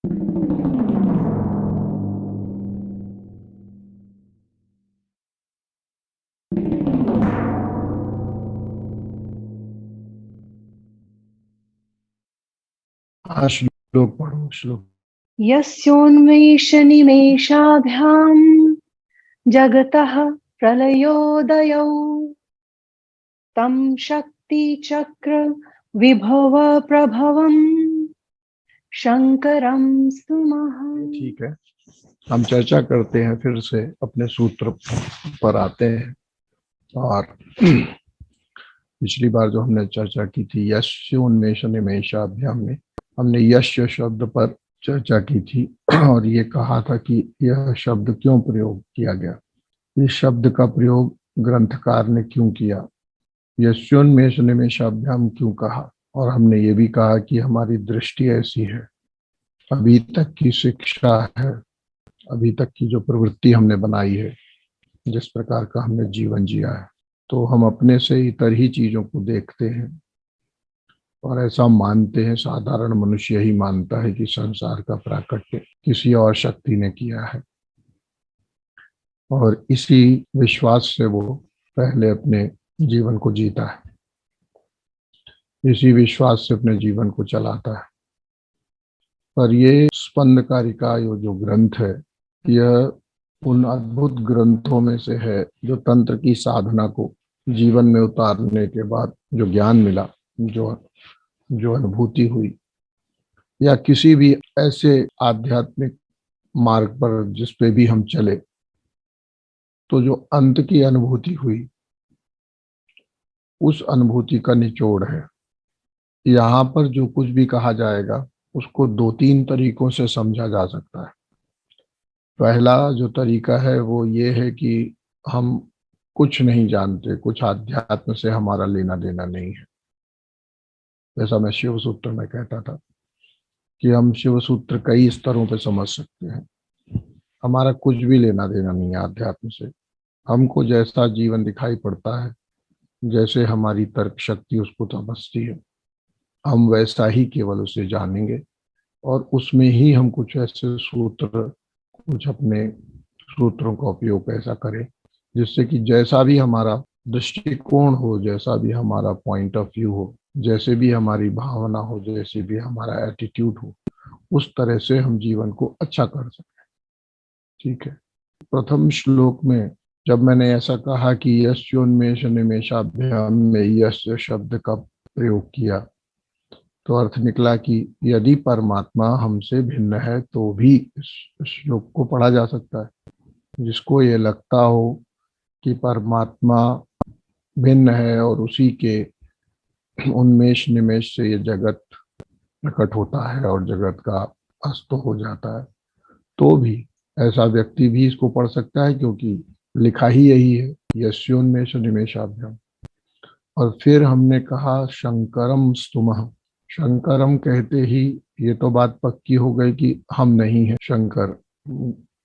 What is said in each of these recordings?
हाँ, श्लोक पढ़ो श्लोक। यस्योन्मेषनिमेषाभ्याम् जगतः प्रलयोदयौ तं शक्तिचक्र विभव प्रभवम् शंकरं स्तुमः। ठीक है, हम चर्चा करते हैं, फिर से अपने सूत्र पर आते हैं। और पिछली बार जो हमने चर्चा की थी यस्य उन्मेष निमेषाभ्याम में, हमने यश शब्द पर चर्चा की थी और ये कहा था कि यह शब्द क्यों प्रयोग किया गया, इस शब्द का प्रयोग ग्रंथकार ने क्यों किया, यस्योन्मेष निमेषाभ्याम क्यों कहा। और हमने ये भी कहा कि हमारी दृष्टि ऐसी है, अभी तक की शिक्षा है, अभी तक की जो प्रवृत्ति हमने बनाई है, जिस प्रकार का हमने जीवन जिया है, तो हम अपने से इतर ही चीजों को देखते हैं और ऐसा मानते हैं, साधारण मनुष्य यही मानता है कि संसार का प्राकट्य किसी और शक्ति ने किया है, और इसी विश्वास से वो पहले अपने जीवन को जीता है, इसी विश्वास से अपने जीवन को चलाता है। पर ये स्पंदकारिका जो ग्रंथ है, यह उन अद्भुत ग्रंथों में से है जो तंत्र की साधना को जीवन में उतारने के बाद जो ज्ञान मिला, जो जो अनुभूति हुई, या किसी भी ऐसे आध्यात्मिक मार्ग पर जिस पे भी हम चले, तो जो अंत की अनुभूति हुई, उस अनुभूति का निचोड़ है। यहाँ पर जो कुछ भी कहा जाएगा उसको दो तीन तरीकों से समझा जा सकता है। पहला जो तरीका है वो ये है कि हम कुछ नहीं जानते, कुछ आध्यात्म से हमारा लेना देना नहीं है। जैसा मैं शिव सूत्र में कहता था कि हम शिव सूत्र कई स्तरों पे समझ सकते हैं, हमारा कुछ भी लेना देना नहीं है आध्यात्म से। हमको जैसा जीवन दिखाई पड़ता है, जैसे हमारी तर्क शक्ति उसको समझती है, हम वैसा ही केवल उसे जानेंगे, और उसमें ही हम कुछ ऐसे सूत्र, कुछ अपने सूत्रों का उपयोग ऐसा करें जिससे कि जैसा भी हमारा दृष्टिकोण हो, जैसा भी हमारा पॉइंट ऑफ व्यू हो, जैसे भी हमारी भावना हो, जैसे भी हमारा एटीट्यूड हो, उस तरह से हम जीवन को अच्छा कर सकें। ठीक है, प्रथम श्लोक में जब मैंने ऐसा कहा कि यस्योन्मेष निमेषाभ्याम में यश शब्द का प्रयोग किया, तो अर्थ निकला कि यदि परमात्मा हमसे भिन्न है तो भी इस श्लोक को पढ़ा जा सकता है। जिसको ये लगता हो कि परमात्मा भिन्न है और उसी के उन्मेष निमेष से ये जगत प्रकट होता है और जगत का अस्त हो जाता है, तो भी ऐसा व्यक्ति भी इसको पढ़ सकता है, क्योंकि लिखा ही यही है, यस्योन्मेष निमेषाभ्याम। और फिर हमने कहा शंकरम स्तुमः। शंकरम कहते ही ये तो बात पक्की हो गई कि हम नहीं है शंकर।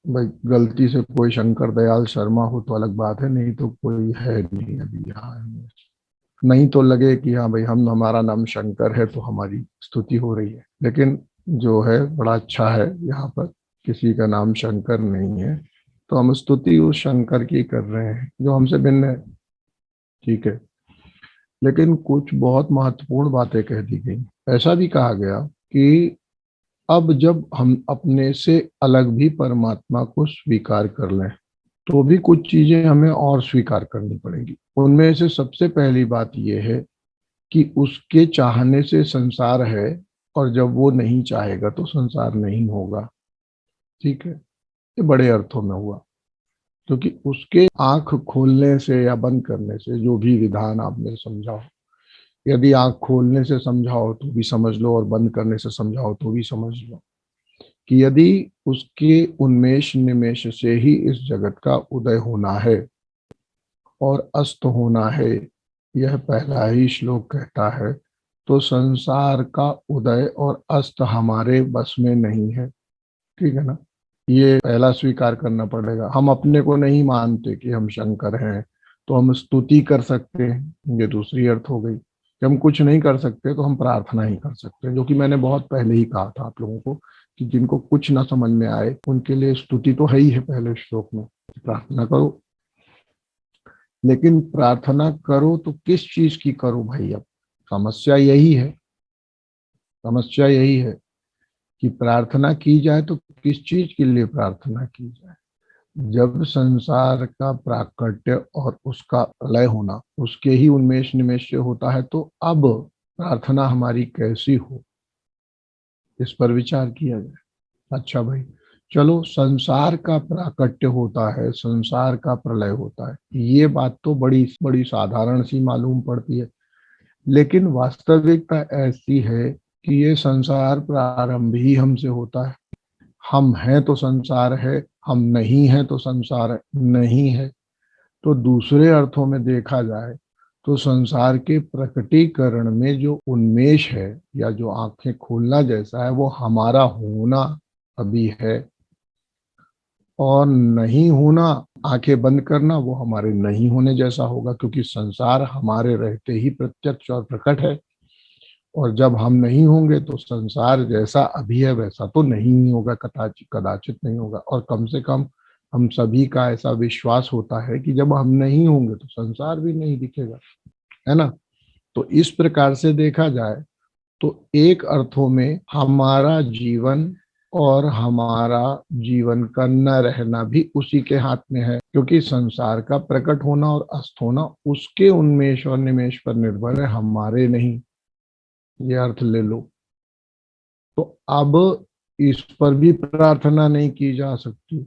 भाई गलती से कोई शंकर दयाल शर्मा हो तो अलग बात है, नहीं तो कोई है नहीं अभी यहाँ। नहीं तो लगे कि हाँ भाई हम, हमारा नाम शंकर है तो हमारी स्तुति हो रही है, लेकिन जो है बड़ा अच्छा है, यहाँ पर किसी का नाम शंकर नहीं है, तो हम स्तुति उस शंकर की कर रहे हैं जो हमसे भिन्न है। ठीक है, लेकिन कुछ बहुत महत्वपूर्ण बातें कह दी गई। ऐसा भी कहा गया कि अब जब हम अपने से अलग भी परमात्मा को स्वीकार कर लें, तो भी कुछ चीजें हमें और स्वीकार करनी पड़ेगी। उनमें से सबसे पहली बात यह है कि उसके चाहने से संसार है, और जब वो नहीं चाहेगा तो संसार नहीं होगा। ठीक है, ये बड़े अर्थों में हुआ, क्योंकि उसके आंख खोलने से या बंद करने से, जो भी विधान आपने समझा हो, यदि आंख खोलने से समझाओ तो भी समझ लो और बंद करने से समझाओ तो भी समझ लो, कि यदि उसके उन्मेष निमेष से ही इस जगत का उदय होना है और अस्त होना है, यह पहला ही श्लोक कहता है, तो संसार का उदय और अस्त हमारे बस में नहीं है। ठीक है ना, ये पहला स्वीकार करना पड़ेगा। हम अपने को नहीं मानते कि हम शंकर हैं, तो हम स्तुति कर सकते हैं, ये दूसरी अर्थ हो गई। कि हम कुछ नहीं कर सकते तो हम प्रार्थना ही कर सकते हैं, जो कि मैंने बहुत पहले ही कहा था आप लोगों को कि जिनको कुछ ना समझ में आए उनके लिए स्तुति तो है ही है पहले श्लोक में, प्रार्थना करो। लेकिन प्रार्थना करो तो किस चीज की करो भाई? अब समस्या यही है, समस्या यही है कि प्रार्थना की जाए तो किस चीज के लिए प्रार्थना की जाए? जब संसार का प्राकट्य और उसका लय होना उसके ही उन्मेष निमेष से होता है, तो अब प्रार्थना हमारी कैसी हो, इस पर विचार किया जाए। अच्छा भाई, चलो संसार का प्राकट्य होता है, संसार का प्रलय होता है, ये बात तो बड़ी बड़ी साधारण सी मालूम पड़ती है। लेकिन वास्तविकता ऐसी है कि ये संसार प्रारंभ ही हमसे होता है। हम हैं तो संसार है, हम नहीं हैं तो संसार नहीं है। तो दूसरे अर्थों में देखा जाए तो संसार के प्रकटीकरण में जो उन्मेष है या जो आंखें खोलना जैसा है वो हमारा होना अभी है, और नहीं होना, आंखें बंद करना, वो हमारे नहीं होने जैसा होगा, क्योंकि संसार हमारे रहते ही प्रत्यक्ष और प्रकट है। और जब हम नहीं होंगे तो संसार जैसा अभी है वैसा तो नहीं होगा, कदाचित कदाचित नहीं होगा। और कम से कम हम सभी का ऐसा विश्वास होता है कि जब हम नहीं होंगे तो संसार भी नहीं दिखेगा, है ना? तो इस प्रकार से देखा जाए तो एक अर्थों में हमारा जीवन और हमारा जीवन का न रहना भी उसी के हाथ में है, क्योंकि संसार का प्रकट होना और अस्त होना उसके उन्मेष और निमेष पर निर्भर है, हमारे नहीं। ये अर्थ ले लो। तो अब इस पर भी प्रार्थना नहीं की जा सकती।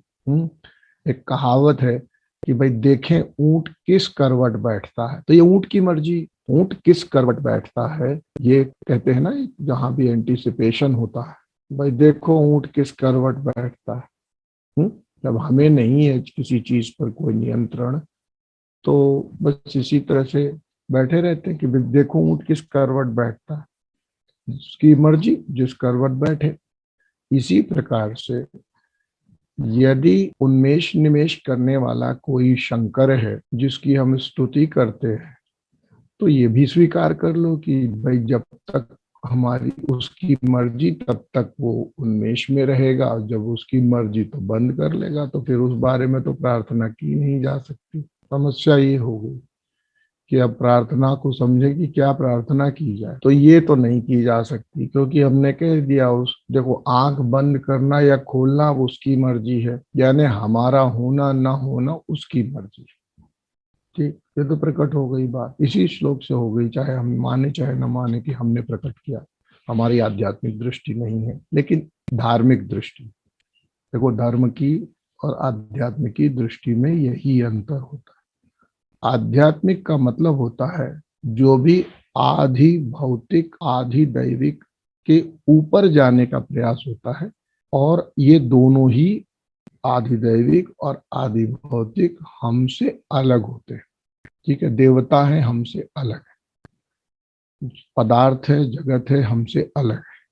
एक कहावत है कि भाई देखें ऊंट किस करवट बैठता है, तो ये ऊंट की मर्जी, ऊंट किस करवट बैठता है, ये कहते हैं ना जहां भी एंटीसिपेशन होता है, भाई देखो ऊंट किस करवट बैठता है। जब हमें नहीं है किसी चीज पर कोई नियंत्रण, तो बस इसी तरह से बैठे रहते हैं कि भाई देखो ऊंट किस करवट बैठता है, जिसकी मर्जी जिस करवट बैठे। इसी प्रकार से यदि उन्मेष निमेष करने वाला कोई शंकर है जिसकी हम स्तुति करते हैं, तो ये भी स्वीकार कर लो कि भाई जब तक हमारी उसकी मर्जी तब तक वो उन्मेष में रहेगा, और जब उसकी मर्जी तो बंद कर लेगा, तो फिर उस बारे में तो प्रार्थना की नहीं जा सकती। समस्या ये हो गई कि अब प्रार्थना को समझे कि क्या प्रार्थना की जाए, तो ये तो नहीं की जा सकती, क्योंकि हमने कह दिया उस देखो आंख बंद करना या खोलना उसकी मर्जी है, यानी हमारा होना ना होना उसकी मर्जी है। ठीक, ये तो प्रकट हो गई बात, इसी श्लोक से हो गई, चाहे हम माने चाहे न माने कि हमने प्रकट किया। हमारी आध्यात्मिक दृष्टि नहीं है, लेकिन धार्मिक दृष्टि, देखो धर्म की और आध्यात्मिक की दृष्टि में यही अंतर होता है। आध्यात्मिक का मतलब होता है जो भी आधि भौतिक आधि दैविक के ऊपर जाने का प्रयास होता है, और ये दोनों ही आधि दैविक और आधि भौतिक हमसे अलग होते हैं। ठीक है, देवता है हमसे अलग है, पदार्थ है जगत है हमसे अलग है।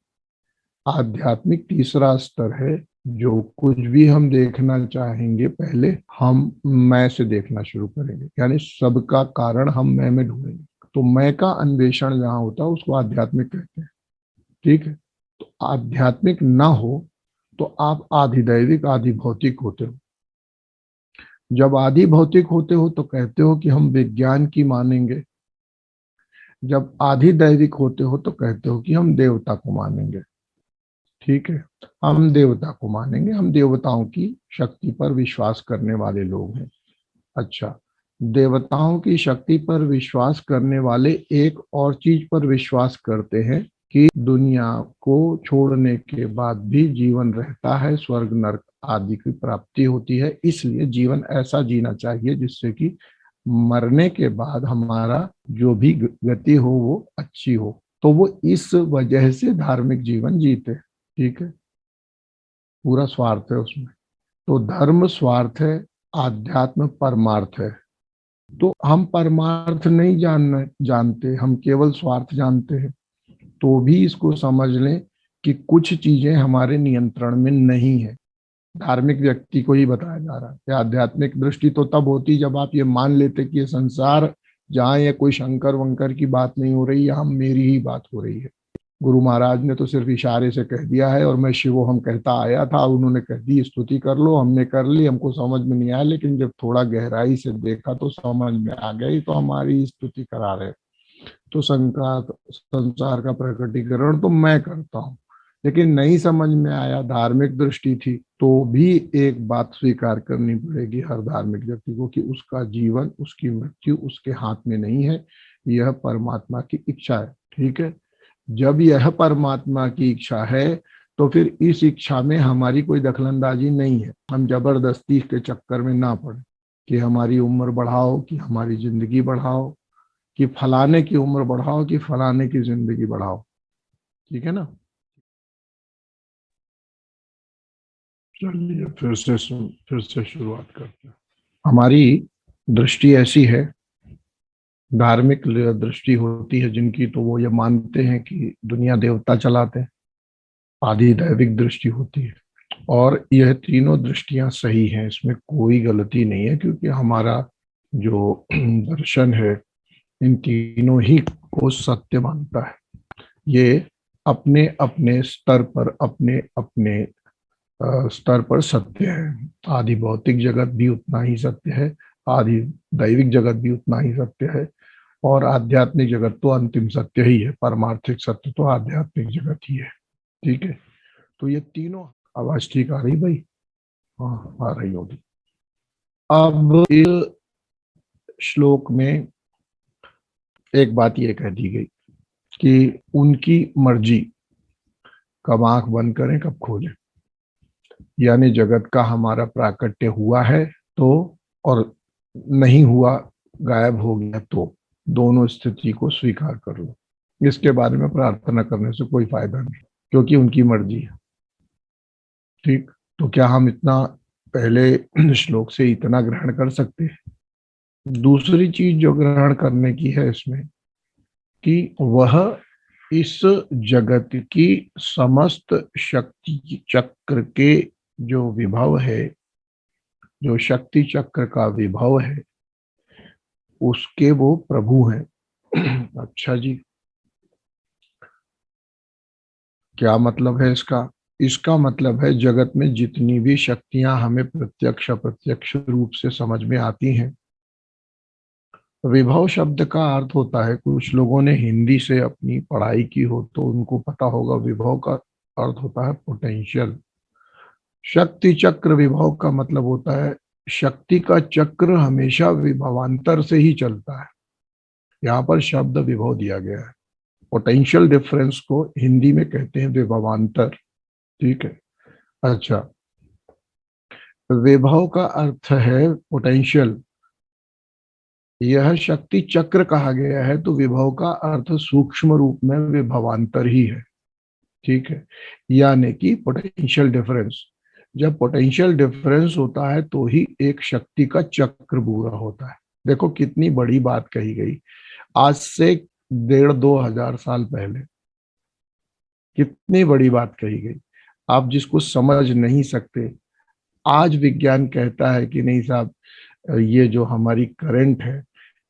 आध्यात्मिक तीसरा स्तर है, जो कुछ भी हम देखना चाहेंगे पहले हम मैं से देखना शुरू करेंगे, यानी सबका कारण हम मैं में ढूंढेंगे। तो मैं का अन्वेषण जहां होता है उसको आध्यात्मिक कहते हैं। ठीक है, तो आध्यात्मिक ना हो तो आप आधि दैविक आधि भौतिक होते हो। जब आधि भौतिक होते हो तो कहते हो कि हम विज्ञान की मानेंगे, जब आधि दैविक होते हो तो कहते हो कि हम देवता को मानेंगे। ठीक है, हम देवता को मानेंगे, हम देवताओं की शक्ति पर विश्वास करने वाले लोग हैं। अच्छा, देवताओं की शक्ति पर विश्वास करने वाले एक और चीज पर विश्वास करते हैं कि दुनिया को छोड़ने के बाद भी जीवन रहता है, स्वर्ग नरक आदि की प्राप्ति होती है, इसलिए जीवन ऐसा जीना चाहिए जिससे कि मरने के बाद हमारा जो भी गति हो वो अच्छी हो। तो वो इस वजह से धार्मिक जीवन जीते। ठीक है, पूरा स्वार्थ है उसमें। तो धर्म स्वार्थ है, आध्यात्म परमार्थ है। तो हम परमार्थ नहीं जानते, हम केवल स्वार्थ जानते हैं। तो भी इसको समझ लें कि कुछ चीजें हमारे नियंत्रण में नहीं है। धार्मिक व्यक्ति को ही बताया जा रहा है। आध्यात्मिक दृष्टि तो तब होती जब आप ये मान लेते कि ये संसार जहाँ ये कोई शंकर वंकर की बात नहीं हो रही, यहाँ मेरी ही बात हो रही है, गुरु महाराज ने तो सिर्फ इशारे से कह दिया है और मैं शिवोहम कहता आया था, उन्होंने कह दी स्तुति कर लो, हमने कर ली, हमको समझ में नहीं आया, लेकिन जब थोड़ा गहराई से देखा तो समझ में आ गई, तो हमारी स्तुति करा रहे। तो संसार का प्रकटीकरण तो मैं करता हूँ, लेकिन नहीं समझ में आया, धार्मिक दृष्टि थी, तो भी एक बात स्वीकार करनी पड़ेगी हर धार्मिक व्यक्ति को कि उसका जीवन, उसकी मृत्यु उसके हाथ में नहीं है, यह परमात्मा की इच्छा है। ठीक है, जब यह परमात्मा की इच्छा है तो फिर इस इच्छा में हमारी कोई दखलंदाजी नहीं है। हम जबरदस्ती के चक्कर में ना पड़े कि हमारी उम्र बढ़ाओ, कि हमारी जिंदगी बढ़ाओ, कि फलाने की उम्र बढ़ाओ, कि फलाने की जिंदगी बढ़ाओ। ठीक है ना। चलिए फिर से शुरुआत करते हैं। हमारी दृष्टि ऐसी है, धार्मिक दृष्टि होती है जिनकी, तो वो ये मानते हैं कि दुनिया देवता चलाते हैं। आदि दैविक दृष्टि होती है, और यह तीनों दृष्टियां सही हैं, इसमें कोई गलती नहीं है, क्योंकि हमारा जो दर्शन है इन तीनों ही को सत्य मानता है। ये अपने अपने स्तर पर, अपने अपने स्तर पर सत्य है। आदि भौतिक जगत भी उतना ही सत्य है, आदि दैविक जगत भी उतना ही सत्य है, और आध्यात्मिक जगत तो अंतिम सत्य ही है। परमार्थिक सत्य तो आध्यात्मिक जगत ही है। ठीक है, तो ये तीनों। आवाज ठीक आ रही भाई? हाँ, आ रही होगी। अब इस श्लोक में एक बात ये कह दी गई कि उनकी मर्जी, कब आंख बंद करें कब खोलें, यानी जगत का हमारा प्राकट्य हुआ है तो, और नहीं हुआ, गायब हो गया तो, दोनों स्थिति को स्वीकार कर लो। इसके बारे में प्रार्थना करने से कोई फायदा नहीं, क्योंकि उनकी मर्जी है। ठीक, तो क्या हम इतना पहले श्लोक से इतना ग्रहण कर सकते हैं? दूसरी चीज जो ग्रहण करने की है इसमें, कि वह इस जगत की समस्त शक्ति चक्र के जो विभव है, जो शक्ति चक्र का विभव है, उसके वो प्रभु हैं। अच्छा जी, क्या मतलब है इसका? इसका मतलब है जगत में जितनी भी शक्तियां हमें प्रत्यक्ष अप्रत्यक्ष रूप से समझ में आती हैं, विभव शब्द का अर्थ होता है, कुछ लोगों ने हिंदी से अपनी पढ़ाई की हो तो उनको पता होगा, विभव का अर्थ होता है पोटेंशियल। शक्ति चक्र विभव का मतलब होता है, शक्ति का चक्र हमेशा विभवांतर से ही चलता है। यहाँ पर शब्द विभव दिया गया है। पोटेंशियल डिफरेंस को हिंदी में कहते हैं विभवांतर। ठीक है, अच्छा, विभव का अर्थ है पोटेंशियल। यह शक्ति चक्र कहा गया है तो विभव का अर्थ सूक्ष्म रूप में विभवांतर ही है। ठीक है, यानी कि पोटेंशियल डिफरेंस। जब पोटेंशियल डिफरेंस होता है तो ही एक शक्ति का चक्र पूरा होता है। देखो कितनी बड़ी बात कही गई, आज से 1,500-2,000 साल पहले कितनी बड़ी बात कही गई। आप जिसको समझ नहीं सकते, आज विज्ञान कहता है कि नहीं साहब, ये जो हमारी करंट है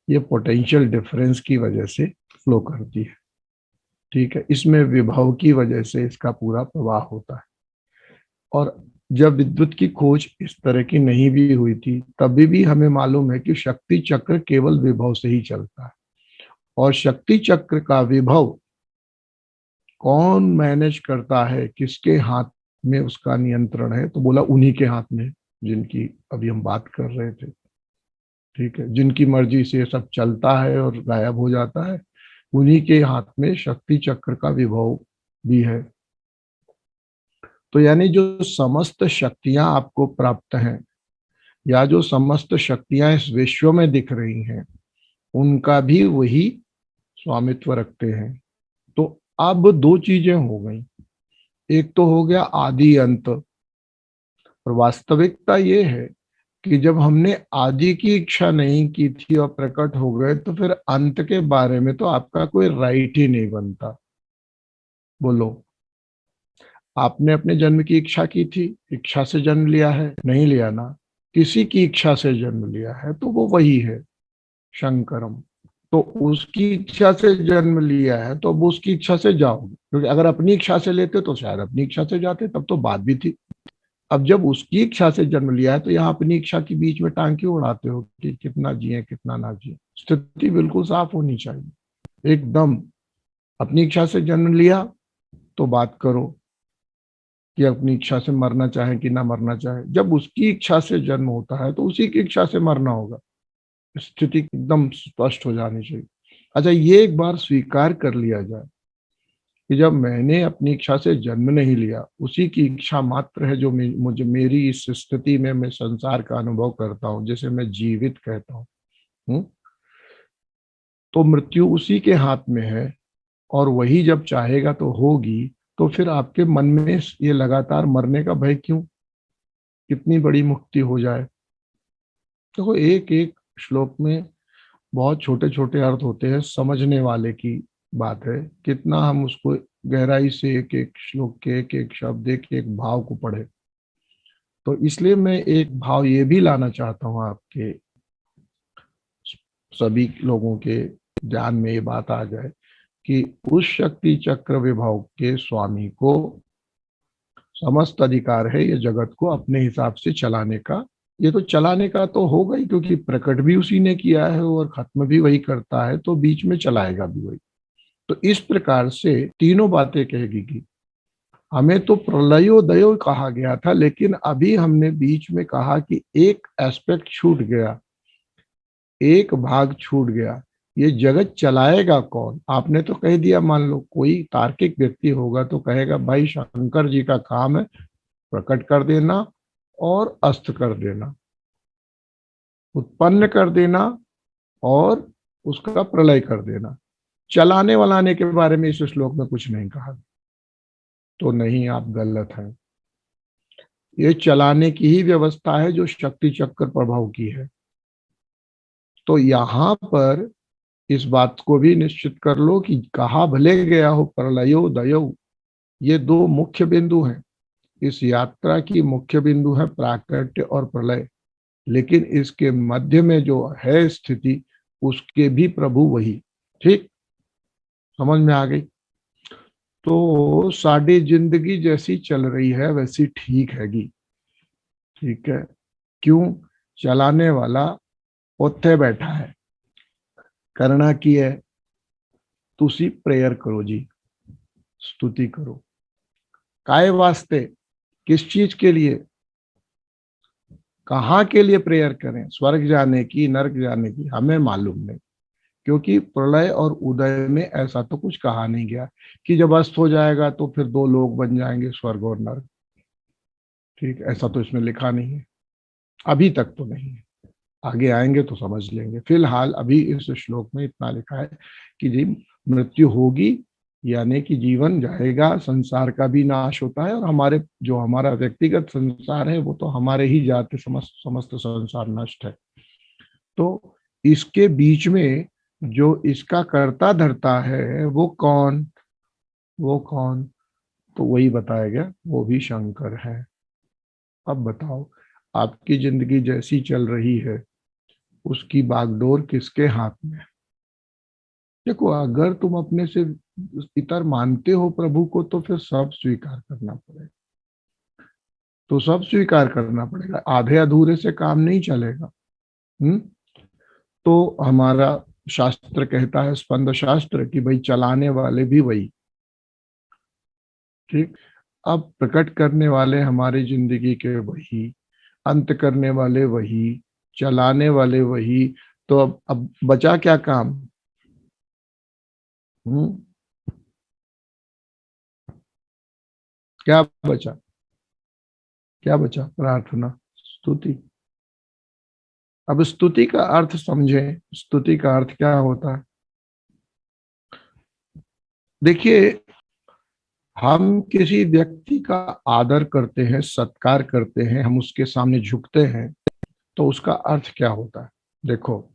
ये पोटेंशियल डिफरेंस की वजह से फ्लो करती है। ठीक है, इसमें विभव की वजह से इसका पूरा प्रवाह होता है। और जब विद्युत की खोज इस तरह की नहीं भी हुई थी, तभी भी हमें मालूम है कि शक्ति चक्र केवल विभव से ही चलता है। और शक्ति चक्र का विभव कौन मैनेज करता है, किसके हाथ में उसका नियंत्रण है? तो बोला उन्हीं के हाथ में जिनकी अभी हम बात कर रहे थे। ठीक है, जिनकी मर्जी से सब चलता है और गायब हो जाता है, उन्हीं के हाथ में शक्ति चक्र का विभव भी है। तो यानी जो समस्त शक्तियां आपको प्राप्त हैं, या जो समस्त शक्तियां इस विश्व में दिख रही हैं, उनका भी वही स्वामित्व रखते हैं। तो अब दो चीजें हो गई, एक तो हो गया आदि अंत, और वास्तविकता ये है कि जब हमने आदि की इच्छा नहीं की थी और प्रकट हो गए, तो फिर अंत के बारे में तो आपका कोई राइट ही नहीं बनता। बोलो, आपने अपने जन्म की इच्छा की थी, इच्छा से जन्म लिया है? नहीं लिया ना, किसी की इच्छा से जन्म लिया है, तो वो वही है शंकरम। तो उसकी इच्छा से जन्म लिया है तो अब उसकी इच्छा से जाओगे, क्योंकि अगर अपनी इच्छा से लेते तो शायद अपनी इच्छा से जाते, तब तो बात भी थी। अब जब उसकी इच्छा से जन्म लिया है तो यहाँ अपनी इच्छा के बीच में टांग क्यों उड़ाते हो कि कितना जिए कितना ना जिए? स्थिति बिल्कुल साफ होनी चाहिए एकदम। अपनी इच्छा से जन्म लिया तो बात करो कि अपनी इच्छा से मरना चाहे कि ना मरना चाहे। जब उसकी इच्छा से जन्म होता है तो उसी की इच्छा से मरना होगा। स्थिति एकदम स्पष्ट हो जानी चाहिए। अच्छा, ये एक बार स्वीकार कर लिया जाए कि जब मैंने अपनी इच्छा से जन्म नहीं लिया, उसी की इच्छा मात्र है जो मुझे मेरी इस स्थिति में मैं संसार का अनुभव करता हूँ, जिसे मैं जीवित कहता हूँ। तो मृत्यु उसी के हाथ में है और वही जब चाहेगा तो होगी। तो फिर आपके मन में ये लगातार मरने का भय क्यों? कितनी बड़ी मुक्ति हो जाए। देखो, एक एक श्लोक में बहुत छोटे छोटे अर्थ होते हैं, समझने वाले की बात है कितना हम उसको गहराई से एक एक श्लोक के एक एक शब्द एक एक भाव को पढ़े। तो इसलिए मैं एक भाव ये भी लाना चाहता हूँ आपके सभी लोगों के ध्यान में ये बात आ जाए कि उस शक्ति चक्र विभव के स्वामी को समस्त अधिकार है ये जगत को अपने हिसाब से चलाने का। ये तो चलाने का तो होगा ही, क्योंकि प्रकट भी उसी ने किया है और खत्म भी वही करता है, तो बीच में चलाएगा भी वही। तो इस प्रकार से तीनों बातें कहेगी कि हमें तो प्रलयोदय कहा गया था, लेकिन अभी हमने बीच में कहा कि एक एस्पेक्ट छूट गया, एक भाग छूट गया। ये जगत चलाएगा कौन? आपने तो कह दिया, मान लो कोई तार्किक व्यक्ति होगा तो कहेगा भाई शंकर जी का काम है प्रकट कर देना और अस्त कर देना, उत्पन्न कर देना और उसका प्रलय कर देना। चलाने वलाने के बारे में इस श्लोक में कुछ नहीं कहा। तो नहीं, आप गलत हैं। ये चलाने की ही व्यवस्था है जो शक्ति चक्र प्रभाव की है। तो यहां पर इस बात को भी निश्चित कर लो कि कहा भले गया हो प्रलयो दयो, ये दो मुख्य बिंदु हैं। इस यात्रा की मुख्य बिंदु है प्राकट्य और प्रलय, लेकिन इसके मध्य में जो है स्थिति उसके भी प्रभु वही। ठीक, समझ में आ गई? तो साड़ी जिंदगी जैसी चल रही है वैसी ठीक हैगी। ठीक है, क्यों? चलाने वाला उत्थे बैठा है, करना की है तुसी प्रेयर करो जी, स्तुति करो। काय वास्ते? किस चीज के लिए? कहाँ के लिए प्रेयर करें? स्वर्ग जाने की, नरक जाने की? हमें मालूम नहीं, क्योंकि प्रलय और उदय में ऐसा तो कुछ कहा नहीं गया कि जब अस्त हो जाएगा तो फिर दो लोग बन जाएंगे, स्वर्ग और नरक। ठीक, ऐसा तो इसमें लिखा नहीं है, अभी तक तो नहीं है। आगे आएंगे तो समझ लेंगे। फिलहाल अभी इस श्लोक में इतना लिखा है कि जी मृत्यु होगी, यानी कि जीवन जाएगा, संसार का भी नाश होता है और हमारे जो हमारा व्यक्तिगत संसार है वो तो हमारे ही जाते समस्त संसार नष्ट है। तो इसके बीच में जो इसका कर्ता धरता है वो कौन? वो कौन? तो वही बताया गया, वो भी शंकर है। अब बताओ, आपकी जिंदगी जैसी चल रही है उसकी बागडोर किसके हाथ में? देखो, अगर तुम अपने से इतर मानते हो प्रभु को तो फिर सब स्वीकार करना पड़ेगा। तो सब स्वीकार करना पड़ेगा, आधे अधूरे से काम नहीं चलेगा। तो हमारा शास्त्र कहता है, स्पंद शास्त्र, कि भाई चलाने वाले भी वही। ठीक, अब प्रकट करने वाले हमारी जिंदगी के वही, अंत करने वाले वही, चलाने वाले वही। तो अब बचा क्या काम? क्या बचा? क्या बचा? प्रार्थना, स्तुति। अब स्तुति का अर्थ समझें। स्तुति का अर्थ क्या होता है? देखिए, हम किसी व्यक्ति का आदर करते हैं, सत्कार करते हैं, हम उसके सामने झुकते हैं, तो उसका अर्थ क्या होता है? देखो,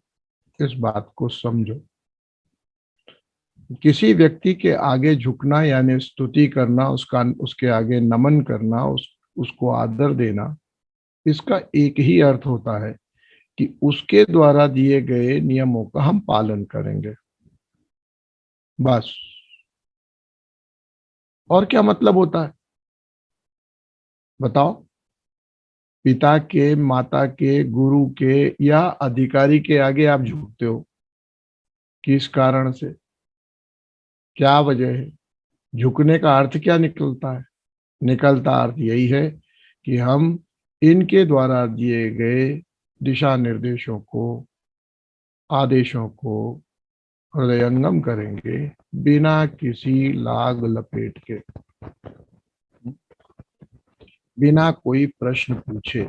इस बात को समझो। किसी व्यक्ति के आगे झुकना यानी स्तुति करना, उसके आगे नमन करना, उसको आदर देना, इसका एक ही अर्थ होता है कि उसके द्वारा दिए गए नियमों का हम पालन करेंगे, बस। और क्या मतलब होता है बताओ? पिता के, माता के, गुरु के या अधिकारी के आगे आप झुकते हो, किस कारण से? क्या वजह है? झुकने का अर्थ क्या निकलता है? निकलता अर्थ यही है कि हम इनके द्वारा दिए गए दिशा निर्देशों को, आदेशों को हृदयंगम करेंगे, बिना किसी लाग लपेट के, बिना कोई प्रश्न पूछे।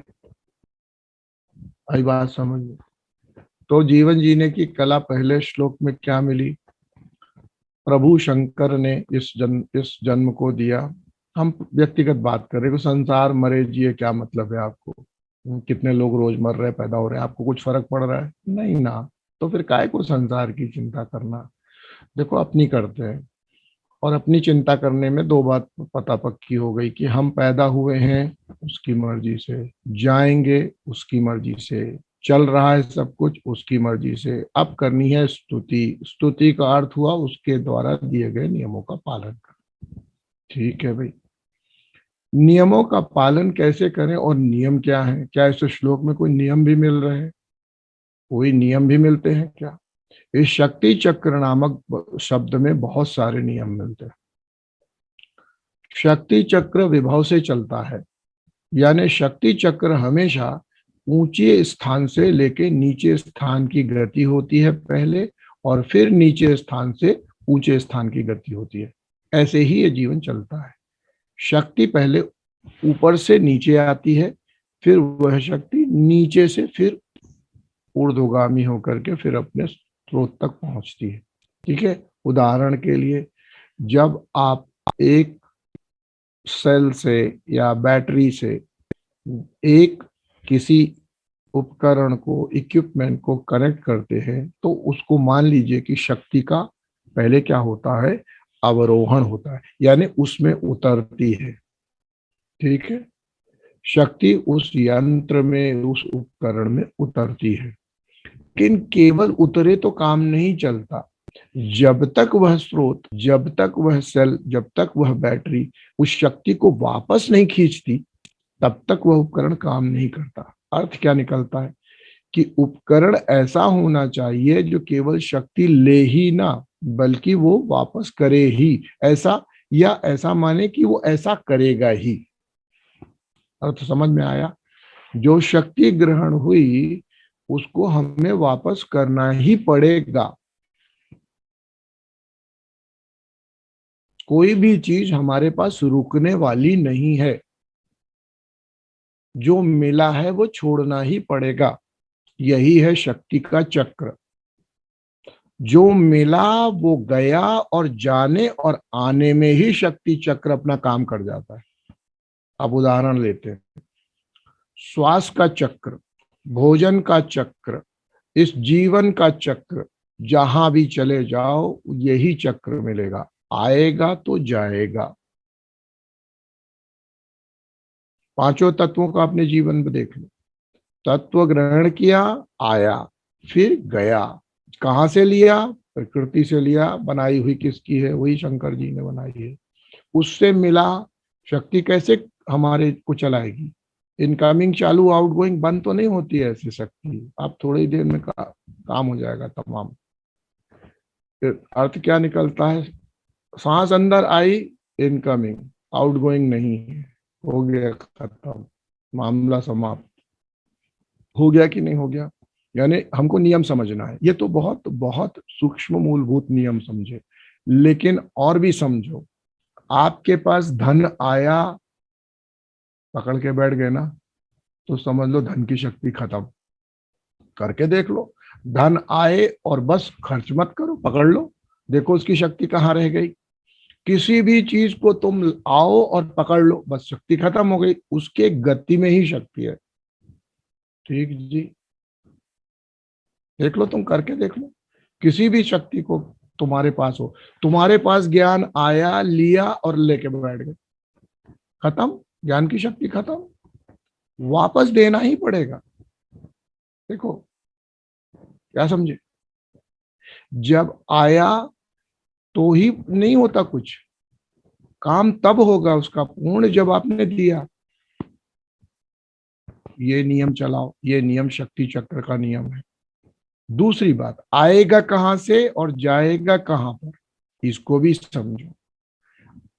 आई बात समझ में? तो जीवन जीने की कला पहले श्लोक में क्या मिली? प्रभु शंकर ने इस जन्म को दिया। हम व्यक्तिगत बात करें तो संसार मरे जिए क्या मतलब है आपको? कितने लोग रोज मर रहे, पैदा हो रहे हैं, आपको कुछ फर्क पड़ रहा है? नहीं ना। तो फिर काय को संसार की चिंता करना? देखो, अपनी करते हैं। और अपनी चिंता करने में दो बात पता पक्की हो गई कि हम पैदा हुए हैं उसकी मर्जी से, जाएंगे उसकी मर्जी से, चल रहा है सब कुछ उसकी मर्जी से। अब करनी है स्तुति। स्तुति का अर्थ हुआ उसके द्वारा दिए गए नियमों का पालन करना। ठीक है भाई, नियमों का पालन कैसे करें और नियम क्या है? क्या इस श्लोक में कोई नियम भी मिल रहे हैं? कोई नियम भी मिलते हैं क्या? इस शक्ति चक्र नामक शब्द में बहुत सारे नियम मिलते हैं। शक्ति चक्र विभव से चलता है, यानी शक्ति चक्र हमेशा ऊंचे स्थान से लेके नीचे स्थान की गति होती है पहले, और फिर नीचे स्थान से ऊंचे स्थान की गति होती है। ऐसे ही ये जीवन चलता है। शक्ति पहले ऊपर से नीचे आती है, फिर वह शक्ति नीचे से फिर ऊर्ध्वगामी होकर के फिर अपने स्रोत तक पहुंचती है। ठीक है, उदाहरण के लिए, जब आप एक सेल से या बैटरी से एक किसी उपकरण को, इक्विपमेंट को कनेक्ट करते हैं, तो उसको मान लीजिए कि शक्ति का पहले क्या होता है? अवरोहण होता है, यानी उसमें उतरती है। ठीक है, शक्ति उस यंत्र में, उस उपकरण में उतरती है। लेकिन केवल उतरे तो काम नहीं चलता। जब तक वह स्रोत, जब तक वह सेल, जब तक वह बैटरी उस शक्ति को वापस नहीं खींचती, तब तक वह उपकरण काम नहीं करता। अर्थ क्या निकलता है? कि उपकरण ऐसा होना चाहिए जो केवल शक्ति ले ही ना, बल्कि वो वापस करे ही। ऐसा, या ऐसा माने कि वो ऐसा करेगा ही। अर्थ समझ में आया? जो शक्ति ग्रहण हुई उसको हमें वापस करना ही पड़ेगा। कोई भी चीज हमारे पास रुकने वाली नहीं है। जो मिला है वो छोड़ना ही पड़ेगा। यही है शक्ति का चक्र। जो मिला वो गया, और जाने और आने में ही शक्ति चक्र अपना काम कर जाता है। अब उदाहरण लेते हैं। श्वास का चक्र, भोजन का चक्र, इस जीवन का चक्र, जहां भी चले जाओ यही चक्र मिलेगा। आएगा तो जाएगा। पांचों तत्वों का अपने जीवन में देख लो। तत्व ग्रहण किया, आया, फिर गया। कहां से लिया? प्रकृति से लिया। बनाई हुई किसकी है? वही शंकर जी ने बनाई है। उससे मिला। शक्ति कैसे हमारे को चलाएगी? इनकमिंग चालू, आउटगोइंग बंद तो नहीं होती है ऐसी शक्ति। आप थोड़ी देर में काम हो जाएगा तमाम। फिर अर्थ क्या निकलता है? सांस अंदर आई, इनकमिंग, आउटगोइंग नहीं है। हो गया, खत्म, मामला समाप्त। हो गया कि नहीं हो गया? यानी हमको नियम समझना है। ये तो बहुत बहुत सूक्ष्म मूलभूत नियम समझे, लेकिन और भी समझो। आपके पास धन आया, पकड़ के बैठ गए ना, तो समझ लो धन की शक्ति खत्म। करके देख लो। धन आए और बस खर्च मत करो, पकड़ लो, देखो उसकी शक्ति कहाँ रह गई। किसी भी चीज को तुम आओ और पकड़ लो, बस शक्ति खत्म हो गई। उसके गति में ही शक्ति है। ठीक जी, देख लो, तुम करके देख लो। किसी भी शक्ति को तुम्हारे पास हो, तुम्हारे पास ज्ञान आया, लिया और लेके बैठ गए, खत्म। ज्ञान की शक्ति खत्म, वापस देना ही पड़ेगा। देखो क्या समझे, जब आया तो ही नहीं होता कुछ, काम तब होगा उसका पूर्ण जब आपने दिया। ये नियम चलाओ, ये नियम शक्ति चक्र का नियम है। दूसरी बात, आएगा कहां से और जाएगा कहां पर, इसको भी समझो।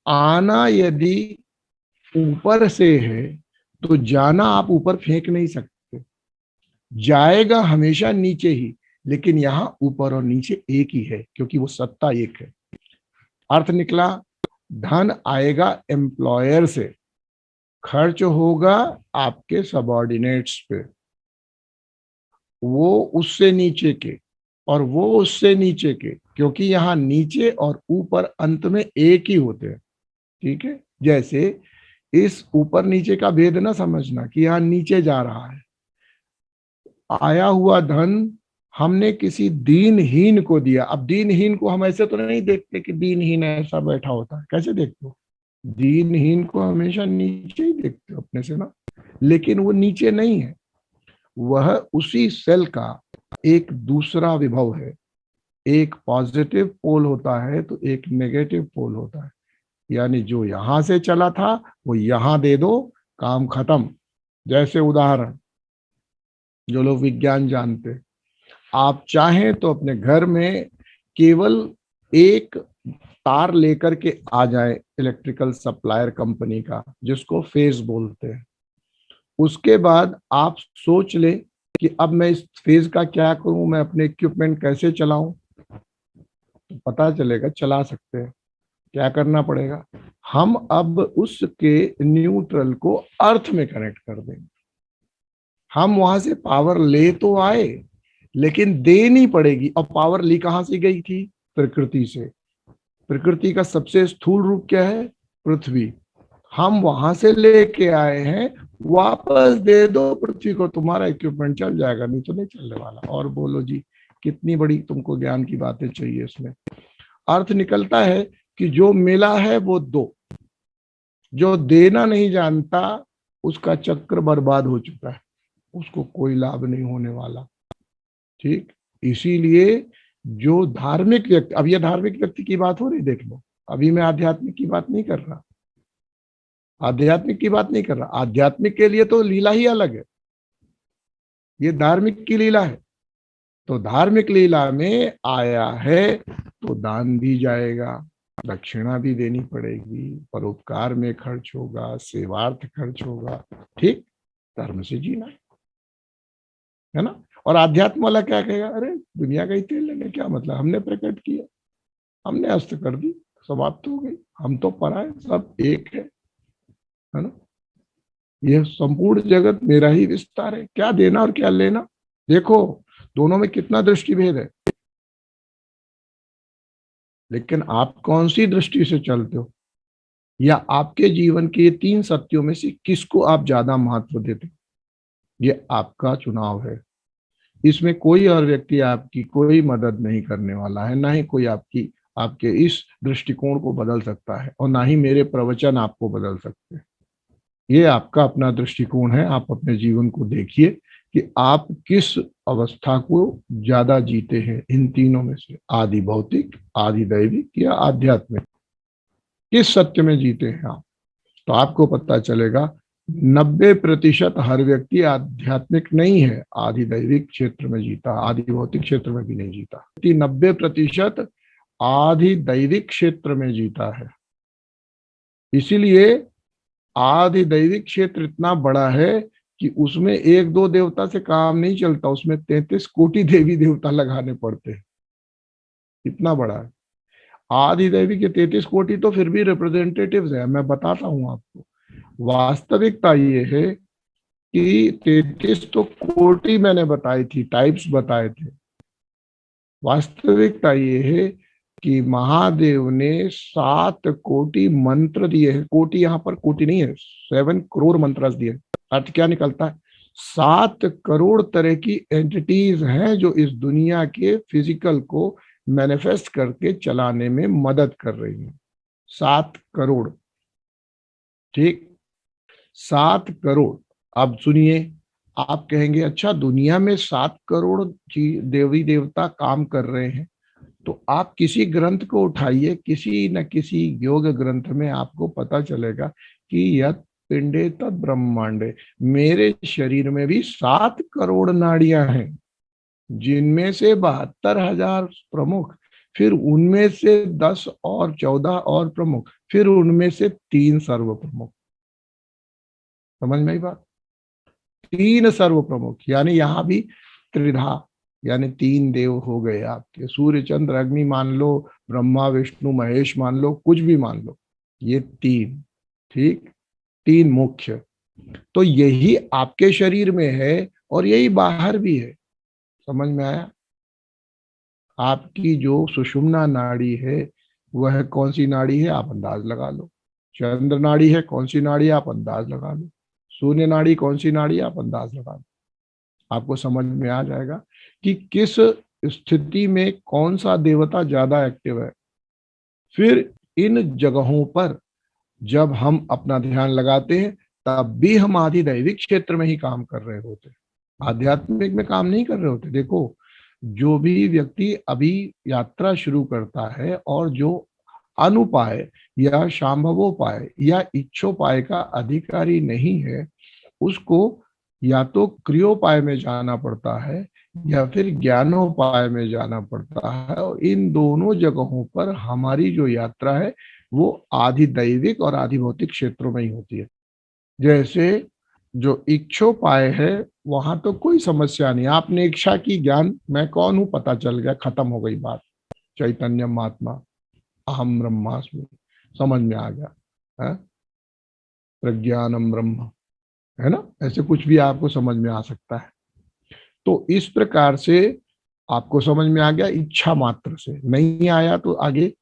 आना यदि ऊपर से है तो जाना आप ऊपर फेंक नहीं सकते, जाएगा हमेशा नीचे ही, लेकिन यहां ऊपर और नीचे एक ही है क्योंकि वो सत्ता एक है। अर्थ निकला, धन आएगा एम्प्लॉयर से, खर्च होगा आपके सबॉर्डिनेट्स पे, वो उससे नीचे के और वो उससे नीचे के, क्योंकि यहाँ नीचे और ऊपर अंत में एक ही होते हैं। ठीक है, जैसे इस ऊपर नीचे का भेद ना समझना कि यहाँ नीचे जा रहा है। आया हुआ धन हमने किसी दीनहीन को दिया। अब दीनहीन को हम ऐसे तो नहीं देखते कि दीनहीन ऐसा बैठा होता है, कैसे देखते हो? दीनहीन को हमेशा नीचे ही देखते हो अपने से ना, लेकिन वो नीचे नहीं है, वह उसी सेल का एक दूसरा विभव है। एक पॉजिटिव पोल होता है तो एक नेगेटिव पोल होता है, यानी जो यहां से चला था वो यहां दे दो, काम खत्म। जैसे उदाहरण जो लोग विज्ञान जानते, आप चाहें तो अपने घर में केवल एक तार लेकर के आ जाए इलेक्ट्रिकल सप्लायर कंपनी का, जिसको फेज बोलते हैं। उसके बाद आप सोच ले कि अब मैं इस फेज का क्या करूं, मैं अपने इक्विपमेंट कैसे चलाऊं, तो पता चलेगा चला सकते हैं। क्या करना पड़ेगा, हम अब उसके न्यूट्रल को अर्थ में कनेक्ट कर देंगे। हम वहां से पावर ले तो आए लेकिन देनी पड़ेगी, और पावर ली कहां से गई थी? प्रकृति से। प्रकृति का सबसे स्थूल रूप क्या है? पृथ्वी। हम वहां से लेके आए हैं, वापस दे दो पृथ्वी को, तुम्हारा इक्विपमेंट चल जाएगा, नहीं तो नहीं चलने वाला। और बोलो जी, कितनी बड़ी तुमको ज्ञान की बातें चाहिए इसमें। अर्थ निकलता है कि जो मिला है वो दो, जो देना नहीं जानता उसका चक्र बर्बाद हो चुका है, उसको कोई लाभ नहीं होने वाला। ठीक, इसीलिए जो धार्मिक व्यक्ति, अब ये धार्मिक व्यक्ति की बात हो रही, देख लो, अभी मैं आध्यात्मिक की बात नहीं कर रहा, आध्यात्मिक की बात नहीं कर रहा। आध्यात्मिक के लिए तो लीला ही अलग है, ये धार्मिक की लीला है। तो धार्मिक लीला में आया है तो दान भी जाएगा, दक्षिणा भी देनी पड़ेगी, परोपकार में खर्च होगा, सेवार्थ खर्च होगा। ठीक, धर्म से जीना है ना। और आध्यात्म वाला क्या कहेगा, अरे दुनिया का ही तेल लेने क्या मतलब, हमने प्रकट किया, हमने अस्त कर दी, समाप्त हो गई, हम तो पराए, सब एक है ना। यह संपूर्ण जगत मेरा ही विस्तार है, क्या देना और क्या लेना। देखो दोनों में कितना दृष्टि भेद है, लेकिन आप कौन सी दृष्टि से चलते हो, या आपके जीवन के ये तीन सत्यों में से किसको आप ज्यादा महत्व देते हो, ये आपका चुनाव है। इसमें कोई और व्यक्ति आपकी कोई मदद नहीं करने वाला है, ना ही कोई आपकी आपके इस दृष्टिकोण को बदल सकता है, और ना ही मेरे प्रवचन आपको बदल सकते हैं। ये आपका अपना दृष्टिकोण है। आप अपने जीवन को देखिए कि आप किस अवस्था को ज्यादा जीते हैं इन तीनों में से, आदि भौतिक, आदि दैविक या आध्यात्मिक, किस सत्य में जीते हैं आप। तो आपको पता चलेगा 90% हर व्यक्ति आध्यात्मिक नहीं है, आदि दैविक क्षेत्र में जीता, आदि भौतिक क्षेत्र में भी नहीं जीता। 90% आदि दैविक क्षेत्र में जीता है। इसीलिए आदि दैविक क्षेत्र इतना बड़ा है कि उसमें एक दो देवता से काम नहीं चलता, उसमें 33 कोटि देवी देवता लगाने पड़ते हैं, इतना बड़ा है। आदि दैवी के 33 कोटि तो फिर भी रिप्रेजेंटेटिव्स है, मैं बताता हूं आपको। वास्तविकता ये है कि 33 तो कोटि मैंने बताई थी, टाइप्स बताए थे। वास्तविकता ये है कि महादेव ने 7 कोटि मंत्र दिए हैं। कोटि यहाँ पर कोटि नहीं है, 7 करोड़ मंत्र दिए। अर्थ क्या निकलता है, 7 करोड़ तरह की एंटिटीज हैं जो इस दुनिया के फिजिकल को मैनिफेस्ट करके चलाने में मदद कर रही हैं। 7 करोड़, ठीक, 7 करोड़। अब सुनिए, आप कहेंगे अच्छा दुनिया में 7 करोड़ देवी देवता काम कर रहे हैं, तो आप किसी ग्रंथ को उठाइए, किसी न किसी योग ग्रंथ में आपको पता चलेगा कि यत पिंडे तद ब्रह्मांडे, मेरे शरीर में भी 7 करोड़ नाड़ियां हैं, जिनमें से 72,000 प्रमुख, फिर उनमें से 10 और 14 और प्रमुख, फिर उनमें से 3 सर्व प्रमुख। समझ में आई बात? 3 सर्व प्रमुख, यानी यहां भी त्रिधा, यानी 3 देव हो गए आपके, सूर्य चंद्र अग्नि मान लो, ब्रह्मा विष्णु महेश मान लो, कुछ भी मान लो, ये 3, ठीक, 3 मुख्य। तो यही आपके शरीर में है और यही बाहर भी है। समझ में आया? आपकी जो सुषुम्ना नाड़ी है वह कौन सी नाड़ी है, आप अंदाज लगा लो। चंद्र नाड़ी है कौन सी नाड़ी है, आप अंदाज लगा लो। सूर्य नाड़ी कौन सी नाड़ी है, आप अंदाज लगा लो। आपको समझ में आ जाएगा कि किस स्थिति में कौन सा देवता ज्यादा एक्टिव है। फिर इन जगहों पर जब हम अपना ध्यान लगाते हैं तब भी हम आदि दैविक क्षेत्र में ही काम कर रहे होते हैं, आध्यात्मिक में काम नहीं कर रहे होते। देखो, जो भी व्यक्ति अभी यात्रा शुरू करता है और जो अनुपाय या शांभवोपाय या इच्छोपाय का अधिकारी नहीं है, उसको या तो क्रियोपाय में जाना पड़ता है या फिर ज्ञानोपाय में जाना पड़ता है। और इन दोनों जगहों पर हमारी जो यात्रा है वो आधि दैविक और आधि भौतिक क्षेत्रों में ही होती है। जैसे जो इच्छोपाय है वहां तो कोई समस्या नहीं, आपने इच्छा की, ज्ञान मैं कौन हूं पता चल गया, खत्म हो गई बात, चैतन्य महात्मा, अहम ब्रह्मास्मि, समझ में आ गया है, प्रज्ञानम ब्रह्म, है ना, ऐसे कुछ भी आपको समझ में आ सकता है। तो इस प्रकार से आपको समझ में आ गया, इच्छा मात्र से नहीं आया तो आगे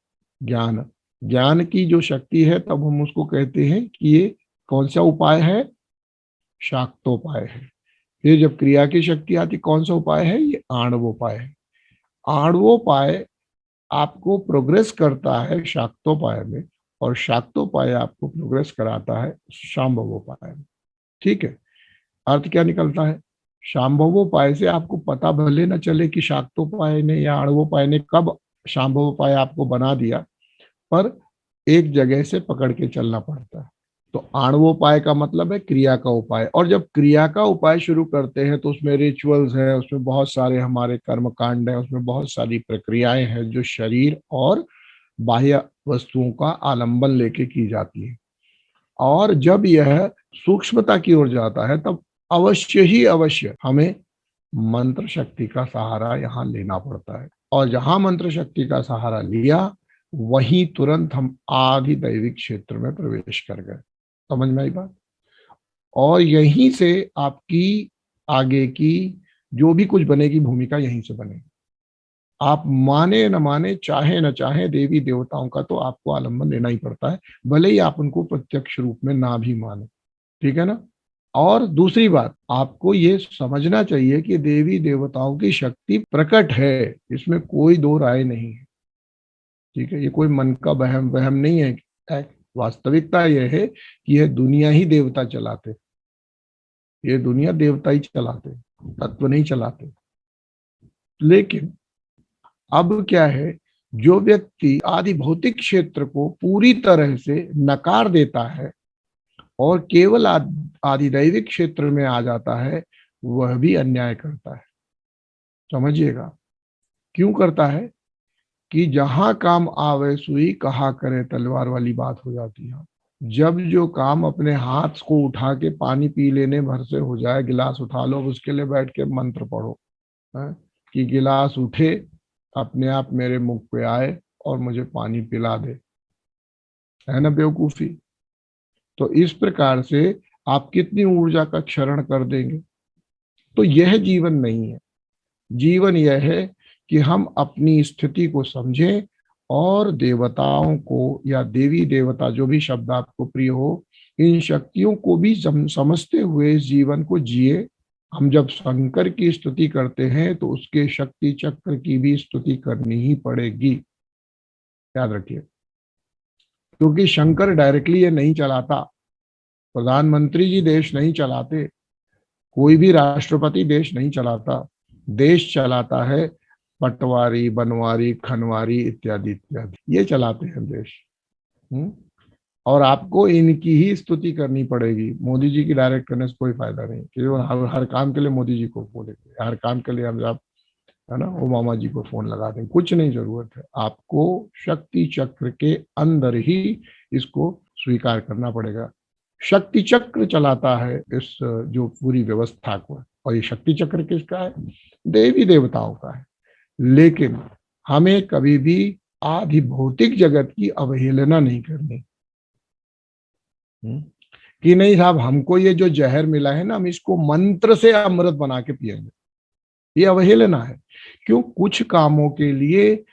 ज्ञान, ज्ञान की जो शक्ति है तब हम उसको कहते हैं कि ये कौन सा उपाय है, शाक्तोपाय है। फिर जब क्रिया की शक्ति आती कौन सा उपाय है, ये आणवोपाय है। आणवोपाय आपको प्रोग्रेस करता है शाक्तोपाय में, और शाक्तोपाय आपको प्रोग्रेस कराता है शांभवोपाय में। ठीक है, अर्थ क्या निकलता है, शांभवोपाय से आपको पता भले न चले कि शाक्तोपाय ने या आणवोपाय ने कब शांभवोपाय आपको बना दिया, पर एक जगह से पकड़ के चलना पड़ता है। तो आणवोपाय का मतलब है क्रिया का उपाय, और जब क्रिया का उपाय शुरू करते हैं तो उसमें रिचुअल्स है, उसमें बहुत सारे हमारे कर्म कांड है, उसमें बहुत सारी प्रक्रियाएं हैं जो शरीर और बाह्य वस्तुओं का आलंबन लेके की जाती है। और जब यह सूक्ष्मता की ओर जाता है तब अवश्य ही अवश्य हमें मंत्र शक्ति का सहारा यहाँ लेना पड़ता है, और जहां मंत्र शक्ति का सहारा लिया वहीं तुरंत हम आदि दैविक क्षेत्र में प्रवेश कर गए। समझ में आई बात? और यहीं से आपकी आगे की जो भी कुछ बनेगी भूमिका यहीं से बनेगी। आप माने न माने, चाहे न चाहे, देवी देवताओं का तो आपको आलम्बन लेना ही पड़ता है, भले ही आप उनको प्रत्यक्ष रूप में ना भी माने। ठीक है ना? और दूसरी बात, आपको ये समझना चाहिए कि देवी देवताओं की शक्ति प्रकट है, इसमें कोई दो राय नहीं है। ठीक है, ये कोई मन का वहम वहम नहीं है। वास्तविकता यह है कि यह दुनिया ही देवता चलाते, ये दुनिया देवता ही चलाते, तत्व नहीं चलाते। लेकिन अब क्या है, जो व्यक्ति आदि भौतिक क्षेत्र को पूरी तरह से नकार देता है और केवल आदि दैविक क्षेत्र में आ जाता है, वह भी अन्याय करता है। समझिएगा क्यों करता है, कि जहां काम आवे सुई कहा करे तलवार वाली बात हो जाती है। जब जो काम अपने हाथ को उठा के पानी पी लेने भर से हो जाए, गिलास उठा लो, उसके लिए बैठ के मंत्र पढ़ो, है? कि गिलास उठे, अपने आप मेरे मुख पे आए और मुझे पानी पिला दे, है ना बेवकूफी। तो इस प्रकार से आप कितनी ऊर्जा का क्षरण कर देंगे। तो यह जीवन नहीं है। जीवन यह है कि हम अपनी स्थिति को समझें और देवताओं को या देवी देवता जो भी शब्द आपको प्रिय हो, इन शक्तियों को भी समझते हुए इस जीवन को जिए। हम जब शंकर की स्तुति करते हैं तो उसके शक्ति चक्र की भी स्तुति करनी ही पड़ेगी, याद रखिए, क्योंकि शंकर डायरेक्टली ये नहीं चलाता, प्रधानमंत्री जी देश नहीं चलाते, कोई भी राष्ट्रपति देश नहीं चलाता, देश चलाता है पटवारी, बनवारी, खनवारी इत्यादि इत्यादि, ये चलाते हैं देश। और आपको इनकी ही स्तुति करनी पड़ेगी। मोदी जी की डायरेक्ट करने से कोई फायदा नहीं, केवल हर काम के लिए मोदी जी को बोलेंगे, हर काम के लिए हम आप है ना वो मामा जी को फोन लगा दें, कुछ नहीं जरूरत है। आपको शक्ति चक्र के अंदर ही इसको स्वीकार करना पड़ेगा। शक्ति चक्र चलाता है इस जो पूरी व्यवस्था को, और ये शक्ति चक्र किसका है? देवी देवताओं का है। लेकिन हमें कभी भी आदि भौतिक जगत की अवहेलना नहीं करनी कि नहीं साहब हमको ये जो जहर मिला है ना, हम इसको मंत्र से अमृत बना के पिएंगे, ये अवहेलना है। क्यों? कुछ कामों के लिए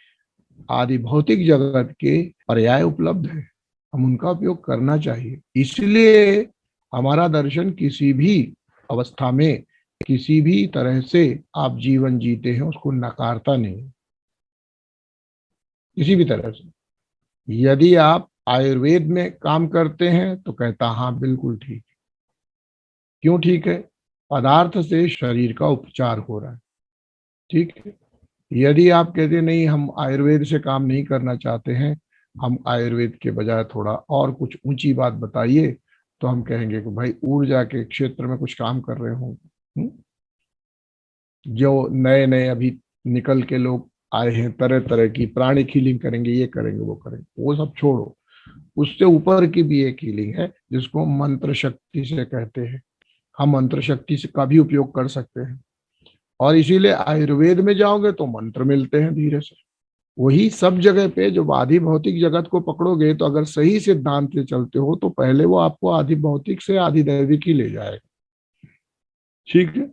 आदि भौतिक जगत के पर्याय उपलब्ध है, हम उनका उपयोग करना चाहिए। इसलिए हमारा दर्शन किसी भी अवस्था में, किसी भी तरह से आप जीवन जीते हैं उसको नकारता नहीं, किसी भी तरह से। यदि आप आयुर्वेद में काम करते हैं तो कहता हाँ बिल्कुल ठीक है। क्यों ठीक है? पदार्थ से शरीर का उपचार हो रहा है, ठीक है। यदि आप कहते नहीं हम आयुर्वेद से काम नहीं करना चाहते हैं, हम आयुर्वेद के बजाय थोड़ा और कुछ ऊंची बात बताइए, तो हम कहेंगे कि भाई ऊर्जा के क्षेत्र में कुछ काम कर रहे हो, जो नए नए अभी निकल के लोग आए हैं, तरह तरह की प्राणिक हीलिंग करेंगे, ये करेंगे वो करेंगे, वो सब छोड़ो। उससे ऊपर की भी एक हीलिंग है जिसको मंत्र शक्ति से कहते हैं। हम मंत्र शक्ति से का भी उपयोग कर सकते हैं, और इसीलिए आयुर्वेद में जाओगे तो मंत्र मिलते हैं धीरे से। वही सब जगह पे जो आदि भौतिक जगत को पकड़ोगे तो अगर सही सिद्धांत से चलते हो तो पहले वो आपको आदि भौतिक से आदि दैविक ही ले जाएगा, ठीक है।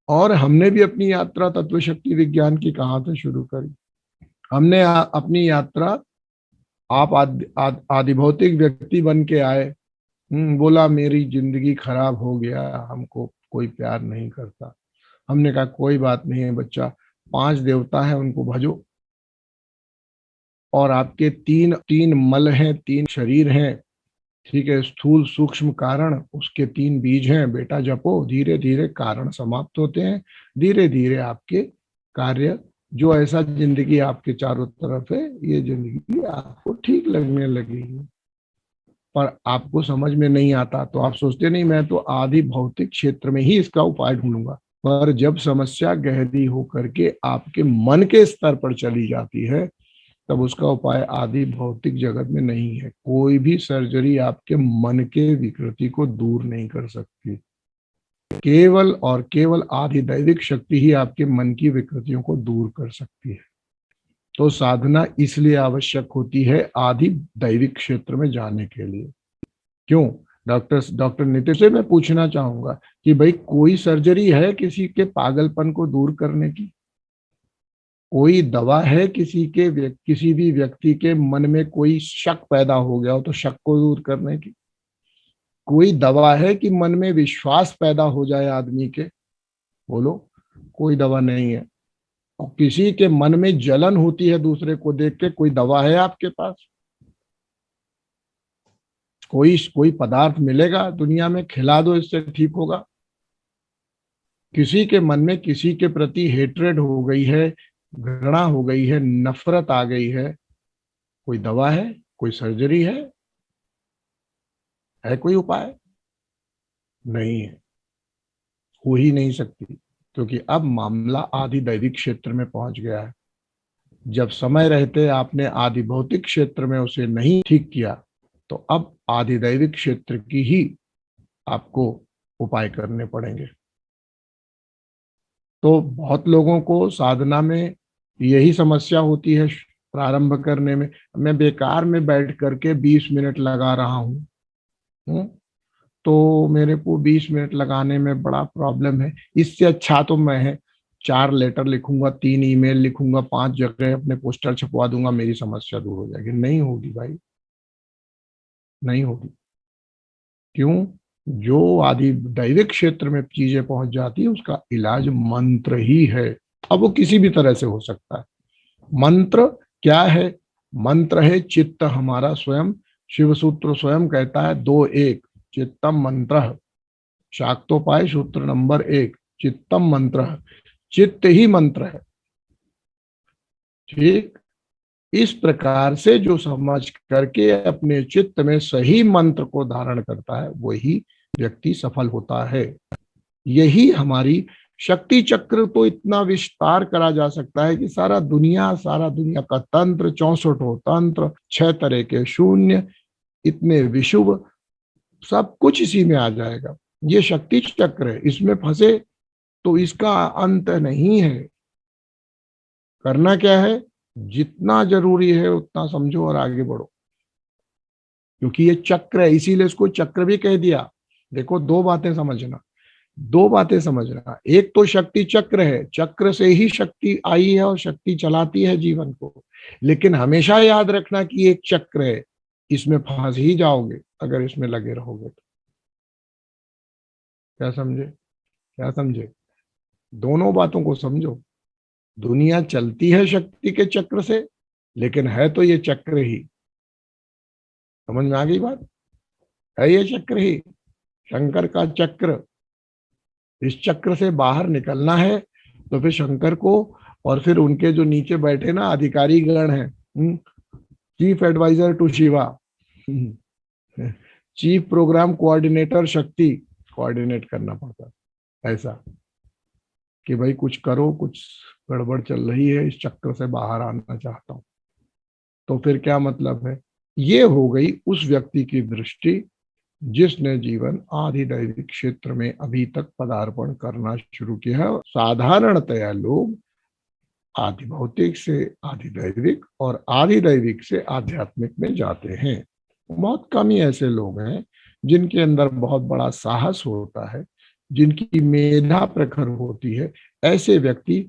और हमने भी अपनी यात्रा तत्व शक्ति विज्ञान की कहां से शुरू करी? हमने अपनी यात्रा, आप आदि भौतिक व्यक्ति बन के आए, बोला मेरी जिंदगी खराब हो गया, हमको कोई प्यार नहीं करता। हमने कहा कोई बात नहीं है बच्चा, 5 देवता है उनको भजो, और आपके तीन मल हैं, 3 शरीर हैं, ठीक है, स्थूल सूक्ष्म कारण, उसके 3 बीज हैं, बेटा जपो, धीरे धीरे कारण समाप्त होते हैं, धीरे धीरे आपके कार्य, जो ऐसा जिंदगी आपके चारों तरफ है, ये जिंदगी आपको ठीक लगने लगेगी। पर आपको समझ में नहीं आता तो आप सोचते नहीं मैं तो आदि भौतिक क्षेत्र में ही इसका उपाय ढूंढूंगा। पर जब समस्या गहरी होकर के आपके मन के स्तर पर चली जाती है, तब उसका उपाय आदि भौतिक जगत में नहीं है। कोई भी सर्जरी आपके मन के विकृति को दूर नहीं कर सकती। केवल और केवल आदि दैविक शक्ति ही आपके मन की विकृतियों को दूर कर सकती है। तो साधना इसलिए आवश्यक होती है आदि दैविक क्षेत्र में जाने के लिए। क्यों? डॉक्टर नितिन से मैं पूछना चाहूंगा कि भाई कोई सर्जरी है किसी के पागलपन को दूर करने की? कोई दवा है किसी भी व्यक्ति के मन में कोई शक पैदा हो गया हो तो शक को दूर करने की? कोई दवा है कि मन में विश्वास पैदा हो जाए आदमी के? बोलो, कोई दवा नहीं है। और किसी के मन में जलन होती है दूसरे को देख के, कोई दवा है आपके पास? कोई पदार्थ मिलेगा दुनिया में, खिला दो इससे ठीक होगा? किसी के मन में किसी के प्रति हेट्रेड हो गई है, घृणा हो गई है, नफरत आ गई है, कोई दवा है? कोई सर्जरी है कोई उपाय? नहीं है, हो ही नहीं सकती, क्योंकि अब मामला आदि दैविक क्षेत्र में पहुंच गया है। जब समय रहते आपने आदि भौतिक क्षेत्र में उसे नहीं ठीक किया, तो अब आदि दैविक क्षेत्र की ही आपको उपाय करने पड़ेंगे। तो बहुत लोगों को साधना में यही समस्या होती है प्रारंभ करने में, मैं बेकार में बैठ करके 20 मिनट लगा रहा हूँ, तो मेरे को 20 मिनट लगाने में बड़ा प्रॉब्लम है। इससे अच्छा तो मैं 4 लेटर लिखूंगा, 3 ईमेल लिखूंगा, 5 जगह अपने पोस्टर छपवा दूंगा, मेरी समस्या दूर हो जाएगी। नहीं होगी भाई, नहीं होगी। क्यों? जो आदि दैविक क्षेत्र में चीजें पहुंच जाती है उसका इलाज मंत्र ही है। अब वो किसी भी तरह से हो सकता है। मंत्र क्या है? मंत्र है चित्त हमारा स्वयं। शिव सूत्र स्वयं कहता है 2 एक चित्तम मंत्र। शाक्तोपाय सूत्र नंबर 1, चित्तम मंत्र, चित्त ही मंत्र है। ठीक, इस प्रकार से जो समझ करके अपने चित्त में सही मंत्र को धारण करता है वही व्यक्ति सफल होता है। यही हमारी शक्ति चक्र, तो इतना विस्तार करा जा सकता है कि सारा दुनिया का तंत्र, 64 तंत्र, 6 तरह के शून्य, इतने विशुभ, सब कुछ इसी में आ जाएगा। ये शक्ति चक्र है, इसमें फंसे तो इसका अंत नहीं है। करना क्या है, जितना जरूरी है उतना समझो और आगे बढ़ो, क्योंकि ये चक्र है, इसीलिए इसको चक्र भी कह दिया। देखो, दो बातें समझना। एक तो शक्ति चक्र है, चक्र से ही शक्ति आई है और शक्ति चलाती है जीवन को। लेकिन हमेशा याद रखना कि एक चक्र है, इसमें फंस ही जाओगे अगर इसमें लगे रहोगे तो। क्या समझे? दोनों बातों को समझो। दुनिया चलती है शक्ति के चक्र से, लेकिन है तो ये चक्र ही। समझ में आ गई बात? है ये चक्र ही, शंकर का चक्र। इस चक्र से बाहर निकलना है तो फिर शंकर को, और फिर उनके जो नीचे बैठे ना अधिकारी गण हैं, chief adviser to Shiva, chief programme coordinator Shakti, coordinate करना पड़ता है ऐसा कि भाई कुछ करो, कुछ गड़बड़ चल रही है, इस चक्र से बाहर आना चाहता हूं। तो फिर क्या मतलब है? ये हो गई उस व्यक्ति की दृष्टि जिसने जीवन आधिदैविक क्षेत्र में अभी तक पदार्पण करना शुरू किया है। साधारणतया लोग आधिभौतिक से आधिदैविक और आधिदैविक से आध्यात्मिक में जाते हैं। बहुत कम ही ऐसे लोग हैं जिनके अंदर बहुत बड़ा साहस होता है, जिनकी मेधा प्रखर होती है। ऐसे व्यक्ति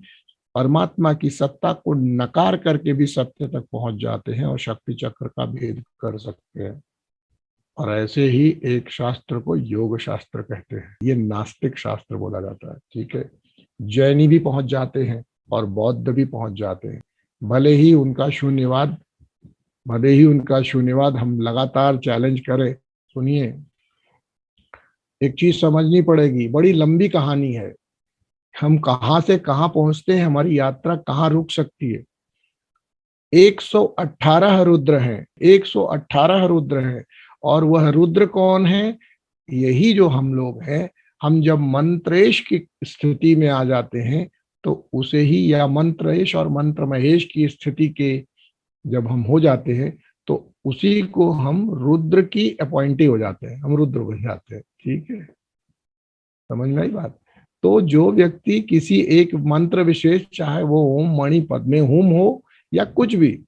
परमात्मा की सत्ता को नकार करके भी सत्य तक पहुंच जाते हैं और शक्ति चक्र का भेद कर सकते हैं। और ऐसे ही एक शास्त्र को योग शास्त्र कहते हैं। ये नास्तिक शास्त्र बोला जाता है। ठीक है, जैनी भी पहुंच जाते हैं और बौद्ध भी पहुंच जाते हैं। भले ही उनका शून्यवाद हम लगातार चैलेंज करें। सुनिए, एक चीज समझनी पड़ेगी, बड़ी लंबी कहानी है। हम कहां से कहां पहुंचते हैं, हमारी यात्रा कहां रुक सकती है। 118 रुद्र हैं, 118 रुद्र हैं। और वह रुद्र कौन है? यही जो हम लोग हैं। हम जब मंत्रेश की स्थिति में आ जाते हैं तो उसे ही, या मंत्रेश और मंत्र महेश की स्थिति के जब हम हो जाते हैं तो उसी को हम रुद्र की अपॉइंटी हो जाते हैं, हम रुद्र बन जाते हैं। ठीक है, समझ में आई बात? तो जो व्यक्ति किसी एक मंत्र विशेष, चाहे वो ओम मणि पद्मे हुम हो या कुछ भी,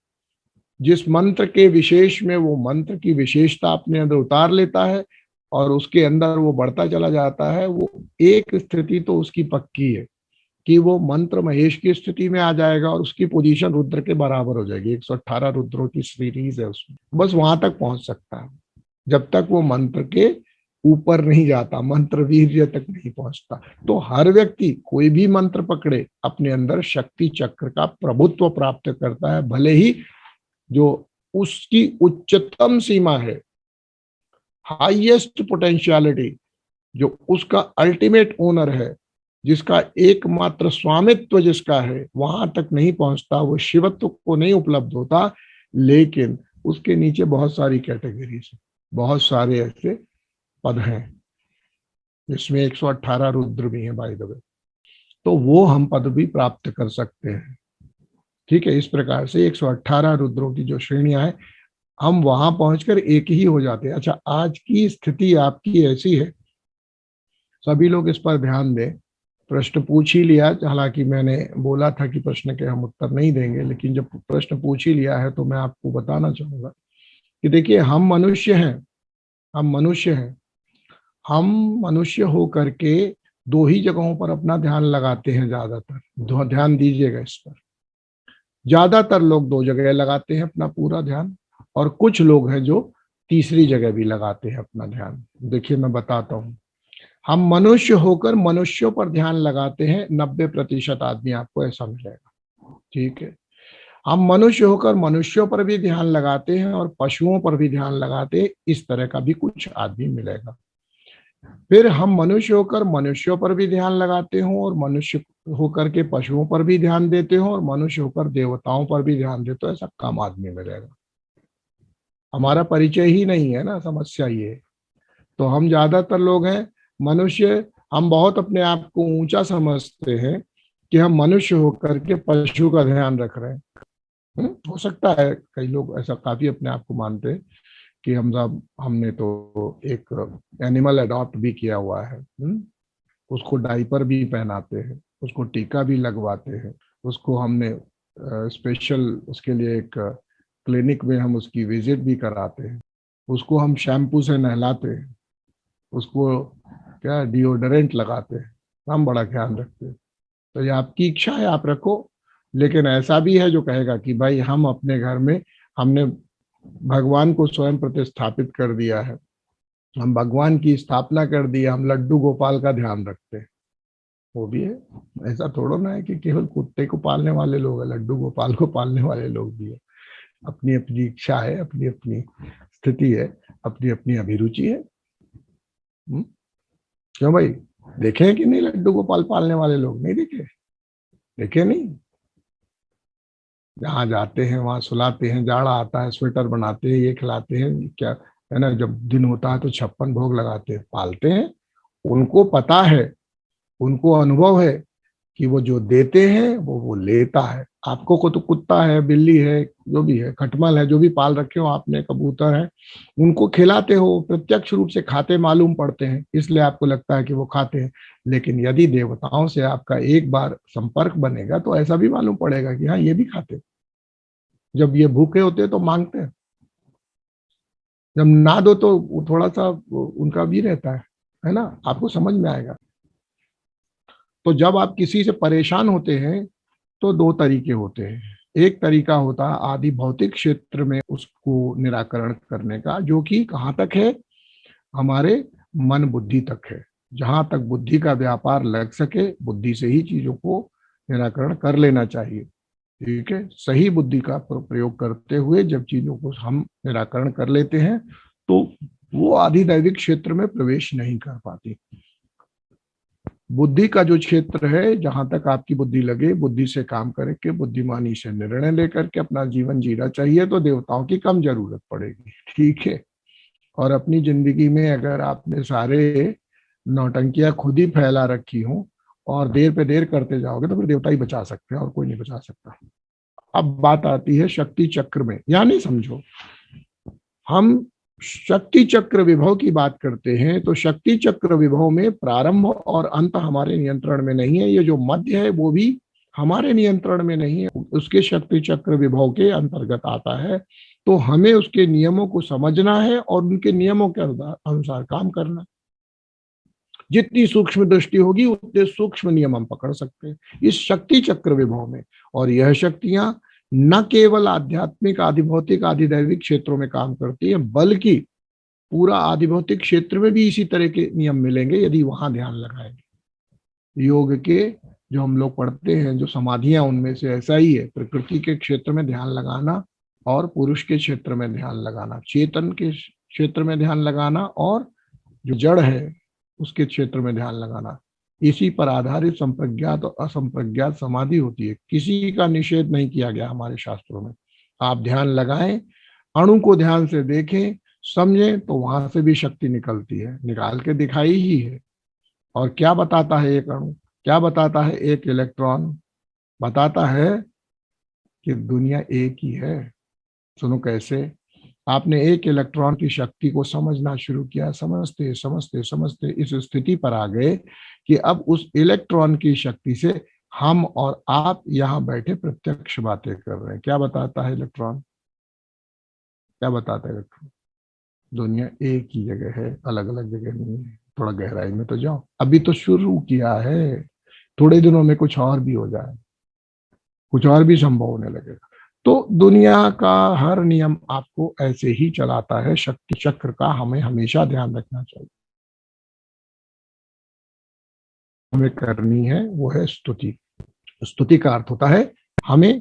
जिस मंत्र के विशेष में वो मंत्र की विशेषता अपने अंदर उतार लेता है और उसके अंदर वो बढ़ता चला जाता है, वो एक स्थिति तो उसकी पक्की है कि वो मंत्र महेश की स्थिति में आ जाएगा और उसकी पोजीशन रुद्र के बराबर हो जाएगी। 118 रुद्रों की सीरीज है उसमें, बस वहां तक पहुंच सकता है जब तक वो मंत्र के ऊपर नहीं जाता, मंत्र वीर्य तक नहीं पहुंचता। तो हर व्यक्ति कोई भी मंत्र पकड़े अपने अंदर शक्ति चक्र का प्रभुत्व प्राप्त करता है। भले ही जो उसकी उच्चतम सीमा है, हाईएस्ट पोटेंशियलिटी, जो उसका अल्टीमेट ओनर है, जिसका एकमात्र स्वामित्व जिसका है, वहां तक नहीं पहुंचता, वो शिवत्व को नहीं उपलब्ध होता। लेकिन उसके नीचे बहुत सारी कैटेगरीज, बहुत सारे ऐसे पद हैं, जिसमें 118 रुद्र भी हैं बाय द वे। तो वो हम पद भी प्राप्त कर सकते हैं। ठीक है, इस प्रकार से 118 रुद्रों की जो श्रेणियां हैं, हम वहां पहुंचकर एक ही हो जाते हैं। अच्छा, आज की स्थिति आपकी ऐसी है, सभी लोग इस पर ध्यान दें। प्रश्न पूछ ही लिया, हालांकि मैंने बोला था कि प्रश्न के हम उत्तर नहीं देंगे, लेकिन जब प्रश्न पूछ ही लिया है तो मैं आपको बताना चाहूंगा कि देखिए, हम मनुष्य हैं। हम मनुष्य हो करके दो ही जगहों पर अपना ध्यान लगाते हैं ज्यादातर। ध्यान दीजिएगा इस पर। ज्यादातर लोग दो जगह लगाते हैं अपना पूरा ध्यान, और कुछ लोग हैं जो तीसरी जगह भी लगाते हैं अपना ध्यान। देखिए, मैं बताता हूं। हम मनुष्य होकर मनुष्यों पर ध्यान लगाते हैं, 90% आदमी आपको ऐसा मिलेगा। ठीक है, हम मनुष्य होकर मनुष्यों पर भी ध्यान लगाते हैं और पशुओं पर भी ध्यान लगाते हैं, इस तरह का भी कुछ आदमी मिलेगा। फिर हम मनुष्य होकर मनुष्यों पर भी ध्यान लगाते हो, और मनुष्य होकर के पशुओं पर भी ध्यान देते हो, और मनुष्य होकर देवताओं पर भी ध्यान देते हो, ऐसा कम आदमी मिलेगा। हमारा परिचय ही नहीं है ना, समस्या ये। तो हम ज्यादातर लोग हैं मनुष्य, हम बहुत अपने आप को ऊंचा समझते हैं कि हम मनुष्य होकर के पशु का ध्यान रख रहे हैं। हो सकता है कई लोग ऐसा काफी अपने आप को मानते हैं कि हमने तो एक एनिमल अडॉप्ट भी किया हुआ है। उसको डाइपर भी पहनाते हैं, उसको टीका भी लगवाते हैं, उसको हमने स्पेशल उसके लिए एक क्लिनिक में हम उसकी विजिट भी कराते हैं, उसको हम शैम्पू से नहलाते हैं, उसको क्या डिओडोरेंट लगाते हैं, हम बड़ा ख्याल रखते हैं। तो ये आपकी इच्छा है, आप रखो। लेकिन ऐसा भी है जो कहेगा कि भाई हम अपने घर में हमने भगवान को स्वयं प्रतिस्थापित कर दिया है, हम भगवान की स्थापना कर दी, हम लड्डू गोपाल का ध्यान रखते हैं। वो भी है। ऐसा थोड़ा ना है कि केवल कुत्ते को पालने वाले लोग हैं, लड्डू गोपाल को पालने वाले लोग भी है। अपनी अपनी इच्छा है, अपनी अपनी स्थिति है, अपनी अपनी अभिरुचि है। क्यों भाई, देखे हैं कि नहीं लड्डू गोपाल पालने वाले लोग? नहीं देखे? देखे नहीं? जहाँ जाते हैं वहां सुलाते हैं, जाड़ा आता है स्वेटर बनाते हैं, ये खिलाते हैं, क्या है ना, जब दिन होता है तो 56 भोग लगाते हैं, पालते हैं। उनको पता है, उनको अनुभव है कि वो जो देते हैं वो लेता है। आपको को तो कुत्ता है, बिल्ली है, जो भी है, खटमल है, जो भी पाल रखे हो आपने, कबूतर है, उनको खिलाते हो, प्रत्यक्ष रूप से खाते मालूम पड़ते हैं, इसलिए आपको लगता है कि वो खाते हैं। लेकिन यदि देवताओं से आपका एक बार संपर्क बनेगा तो ऐसा भी मालूम पड़ेगा कि हाँ ये भी खाते हैं। जब ये भूखे होते हैं तो मांगते हैं, जब ना दो तो थोड़ा सा उनका भी रहता है ना, आपको समझ में आएगा। तो जब आप किसी से परेशान होते हैं तो दो तरीके होते हैं। एक तरीका होता है आदि भौतिक क्षेत्र में उसको निराकरण करने का, जो कि कहाँ तक है, हमारे मन बुद्धि तक है। जहां तक बुद्धि का व्यापार लग सके, बुद्धि से ही चीजों को निराकरण कर लेना चाहिए। ठीक है, सही बुद्धि का प्रयोग करते हुए जब चीजों को हम निराकरण कर लेते हैं तो वो आधिदैविक क्षेत्र में प्रवेश नहीं कर पाती। बुद्धि का जो क्षेत्र है, जहां तक आपकी बुद्धि लगे, बुद्धि से काम करके, बुद्धिमानी से निर्णय लेकर के अपना जीवन जीना चाहिए, तो देवताओं की कम जरूरत पड़ेगी। ठीक है। और अपनी जिंदगी में अगर आपने सारे नौटंकियां खुद ही फैला रखी हो और देर पे देर करते जाओगे तो फिर देवता ही बचा सकते हैं, और कोई नहीं बचा सकता। अब बात आती है शक्ति चक्र में, यानी समझो, हम शक्ति चक्र विभव की बात करते हैं तो शक्ति चक्र विभव में प्रारंभ और अंत हमारे नियंत्रण में नहीं है। ये जो मध्य है वो भी हमारे नियंत्रण में नहीं है, उसके शक्ति चक्र विभव के अंतर्गत आता है। तो हमें उसके नियमों को समझना है और उनके नियमों के अनुसार काम करना। जितनी सूक्ष्म दृष्टि होगी उतने सूक्ष्म नियम हम पकड़ सकते हैं इस शक्ति चक्र विभव में। और यह शक्तियां न केवल आध्यात्मिक, आधिभौतिक, आधिदैविक क्षेत्रों में काम करती है, बल्कि पूरा आधिभौतिक क्षेत्र में भी इसी तरह के नियम मिलेंगे यदि वहां ध्यान लगाएंगे। योग के जो हम लोग पढ़ते हैं, जो समाधियां, उनमें से ऐसा ही है। प्रकृति के क्षेत्र में ध्यान लगाना और पुरुष के क्षेत्र में ध्यान लगाना, चेतन के क्षेत्र में ध्यान लगाना और जो जड़ है उसके क्षेत्र में ध्यान लगाना, इसी पर आधारित संप्रज्ञात और असंप्रज्ञात समाधि होती है। किसी का निषेध नहीं किया गया हमारे शास्त्रों में। आप ध्यान लगाएं, अणु को ध्यान से देखें, समझें, तो वहां से भी शक्ति निकलती है, निकाल के दिखाई ही है। और क्या बताता है एक अणु, क्या बताता है एक इलेक्ट्रॉन? बताता है कि दुनिया एक ही है। सुनो कैसे। आपने एक इलेक्ट्रॉन की शक्ति को समझना शुरू किया, समझते समझते समझते इस स्थिति पर आ गए कि अब उस इलेक्ट्रॉन की शक्ति से हम और आप यहाँ बैठे प्रत्यक्ष बातें कर रहे हैं। क्या बताता है इलेक्ट्रॉन? क्या बताता है इलेक्ट्रॉन? दुनिया एक ही जगह है, अलग अलग जगह नहीं है। थोड़ा गहराई में तो जाओ, अभी तो शुरू किया है, थोड़े दिनों में कुछ और भी हो जाए, कुछ और भी संभव होने लगेगा। तो दुनिया का हर नियम आपको ऐसे ही चलाता है। शक्ति चक्र का हमें हमेशा ध्यान रखना चाहिए। हमें करनी है वो है स्तुति। स्तुति का अर्थ होता है हमें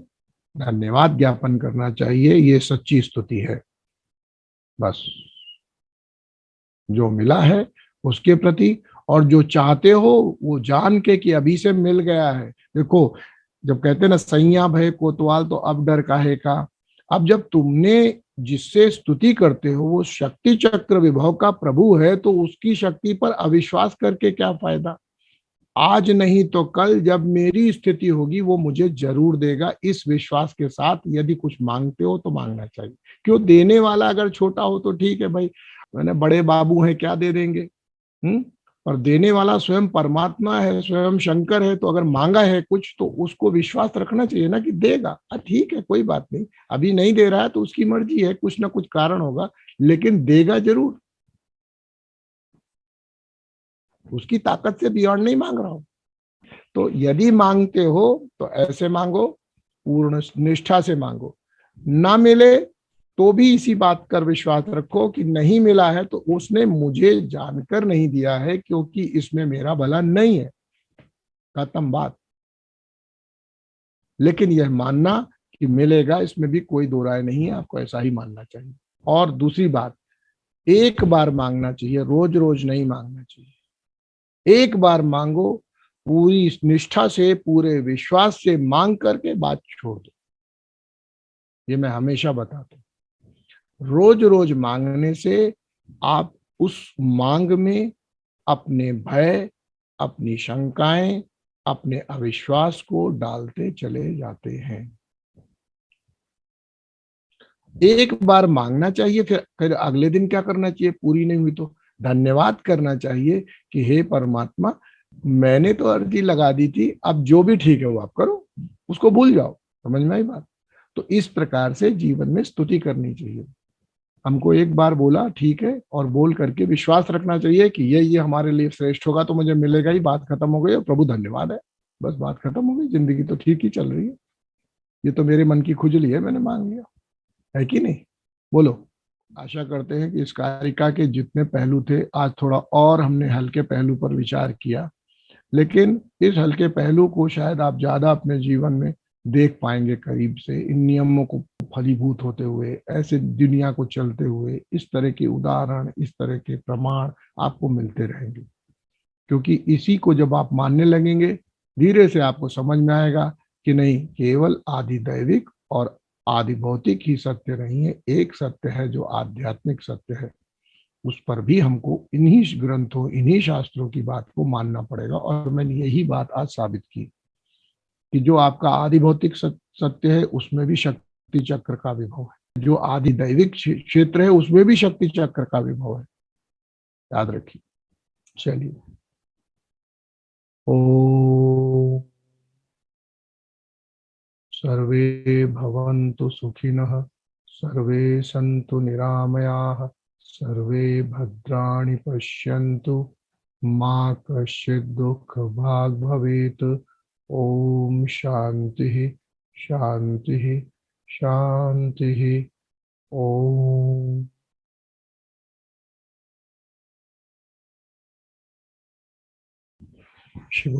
धन्यवाद ज्ञापन करना चाहिए, ये सच्ची स्तुति है। बस जो मिला है उसके प्रति, और जो चाहते हो वो जान के कि अभी से मिल गया है। देखो, जब कहते हैं ना सैया भय कोतवाल तो अब डर काहे का। अब जब तुमने जिससे स्तुति करते हो वो शक्ति चक्र विभव का प्रभु है, तो उसकी शक्ति पर अविश्वास करके क्या फायदा। आज नहीं तो कल जब मेरी स्थिति होगी वो मुझे जरूर देगा, इस विश्वास के साथ यदि कुछ मांगते हो तो मांगना चाहिए। क्यों, देने वाला अगर छोटा हो तो ठीक है भाई, मैंने बड़े बाबू हैं क्या दे देंगे। और देने वाला स्वयं परमात्मा है, स्वयं शंकर है, तो अगर मांगा है कुछ तो उसको विश्वास रखना चाहिए ना कि देगा। ठीक है, कोई बात नहीं, अभी नहीं दे रहा है तो उसकी मर्जी है, कुछ ना कुछ कारण होगा, लेकिन देगा जरूर। उसकी ताकत से बियॉन्ड नहीं मांग रहा हूं। तो यदि मांगते हो तो ऐसे मांगो, पूर्ण निष्ठा से मांगो। ना मिले तो भी इसी बात कर विश्वास रखो कि नहीं मिला है तो उसने मुझे जानकर नहीं दिया है, क्योंकि इसमें मेरा भला नहीं है, खत्म बात। लेकिन यह मानना कि मिलेगा, इसमें भी कोई दो राय नहीं है, आपको ऐसा ही मानना चाहिए। और दूसरी बात, एक बार मांगना चाहिए, रोज रोज नहीं मांगना चाहिए। एक बार मांगो, पूरी निष्ठा से पूरे विश्वास से मांग करके बात छोड़ दो। ये मैं हमेशा बताता हूँ। रोज रोज मांगने से आप उस मांग में अपने भय, अपनी शंकाएं, अपने अविश्वास को डालते चले जाते हैं। एक बार मांगना चाहिए, फिर अगले दिन क्या करना चाहिए, पूरी नहीं हुई तो धन्यवाद करना चाहिए कि हे परमात्मा, मैंने तो अर्जी लगा दी थी, अब जो भी ठीक है वो आप करो, उसको भूल जाओ। समझ में आई बात। तो इस प्रकार से जीवन में स्तुति करनी चाहिए। हमको एक बार बोला ठीक है, और बोल करके विश्वास रखना चाहिए कि ये हमारे लिए श्रेष्ठ होगा तो मुझे मिलेगा ही, बात खत्म हो गई और प्रभु धन्यवाद है, बस बात खत्म हो गई, जिंदगी तो ठीक ही चल रही है। ये तो मेरे मन की खुजली है, मैंने मांग लिया, है कि नहीं। बोलो। आशा करते हैं कि इस कारिका के जितने पहलू थे आज थोड़ा और हमने हल्के पहलू पर विचार किया, लेकिन इस हल्के पहलू को शायद आप ज्यादा अपने जीवन में देख पाएंगे करीब से, इन नियमों को फलीभूत होते हुए, ऐसे दुनिया को चलते हुए। इस तरह के उदाहरण, इस तरह के प्रमाण आपको मिलते रहेंगे, क्योंकि इसी को जब आप मानने लगेंगे धीरे से आपको समझ में आएगा कि नहीं, केवल आदि दैविक और आदि भौतिक ही सत्य नहीं है, एक सत्य है जो आध्यात्मिक सत्य है। उस पर भी हमको इन्हीं ग्रंथों, इन्हीं शास्त्रों की बात को मानना पड़ेगा। और मैंने यही बात आज साबित की कि जो आपका आदि भौतिक सत्य है उसमें भी शक्ति चक्र का विभव है, जो आदि दैविक क्षेत्र है उसमें भी शक्ति चक्र का विभव है, याद रखिए। चलिए, ओ सर्वे भवन्तु सुखिनः, सर्वे सन्तु निरामयाः, सर्वे भद्राणि पश्यन्तु, मा कश्चित् दुःखभाग् भवेत्। ओम शांति शांति शांति। ओम। शिव।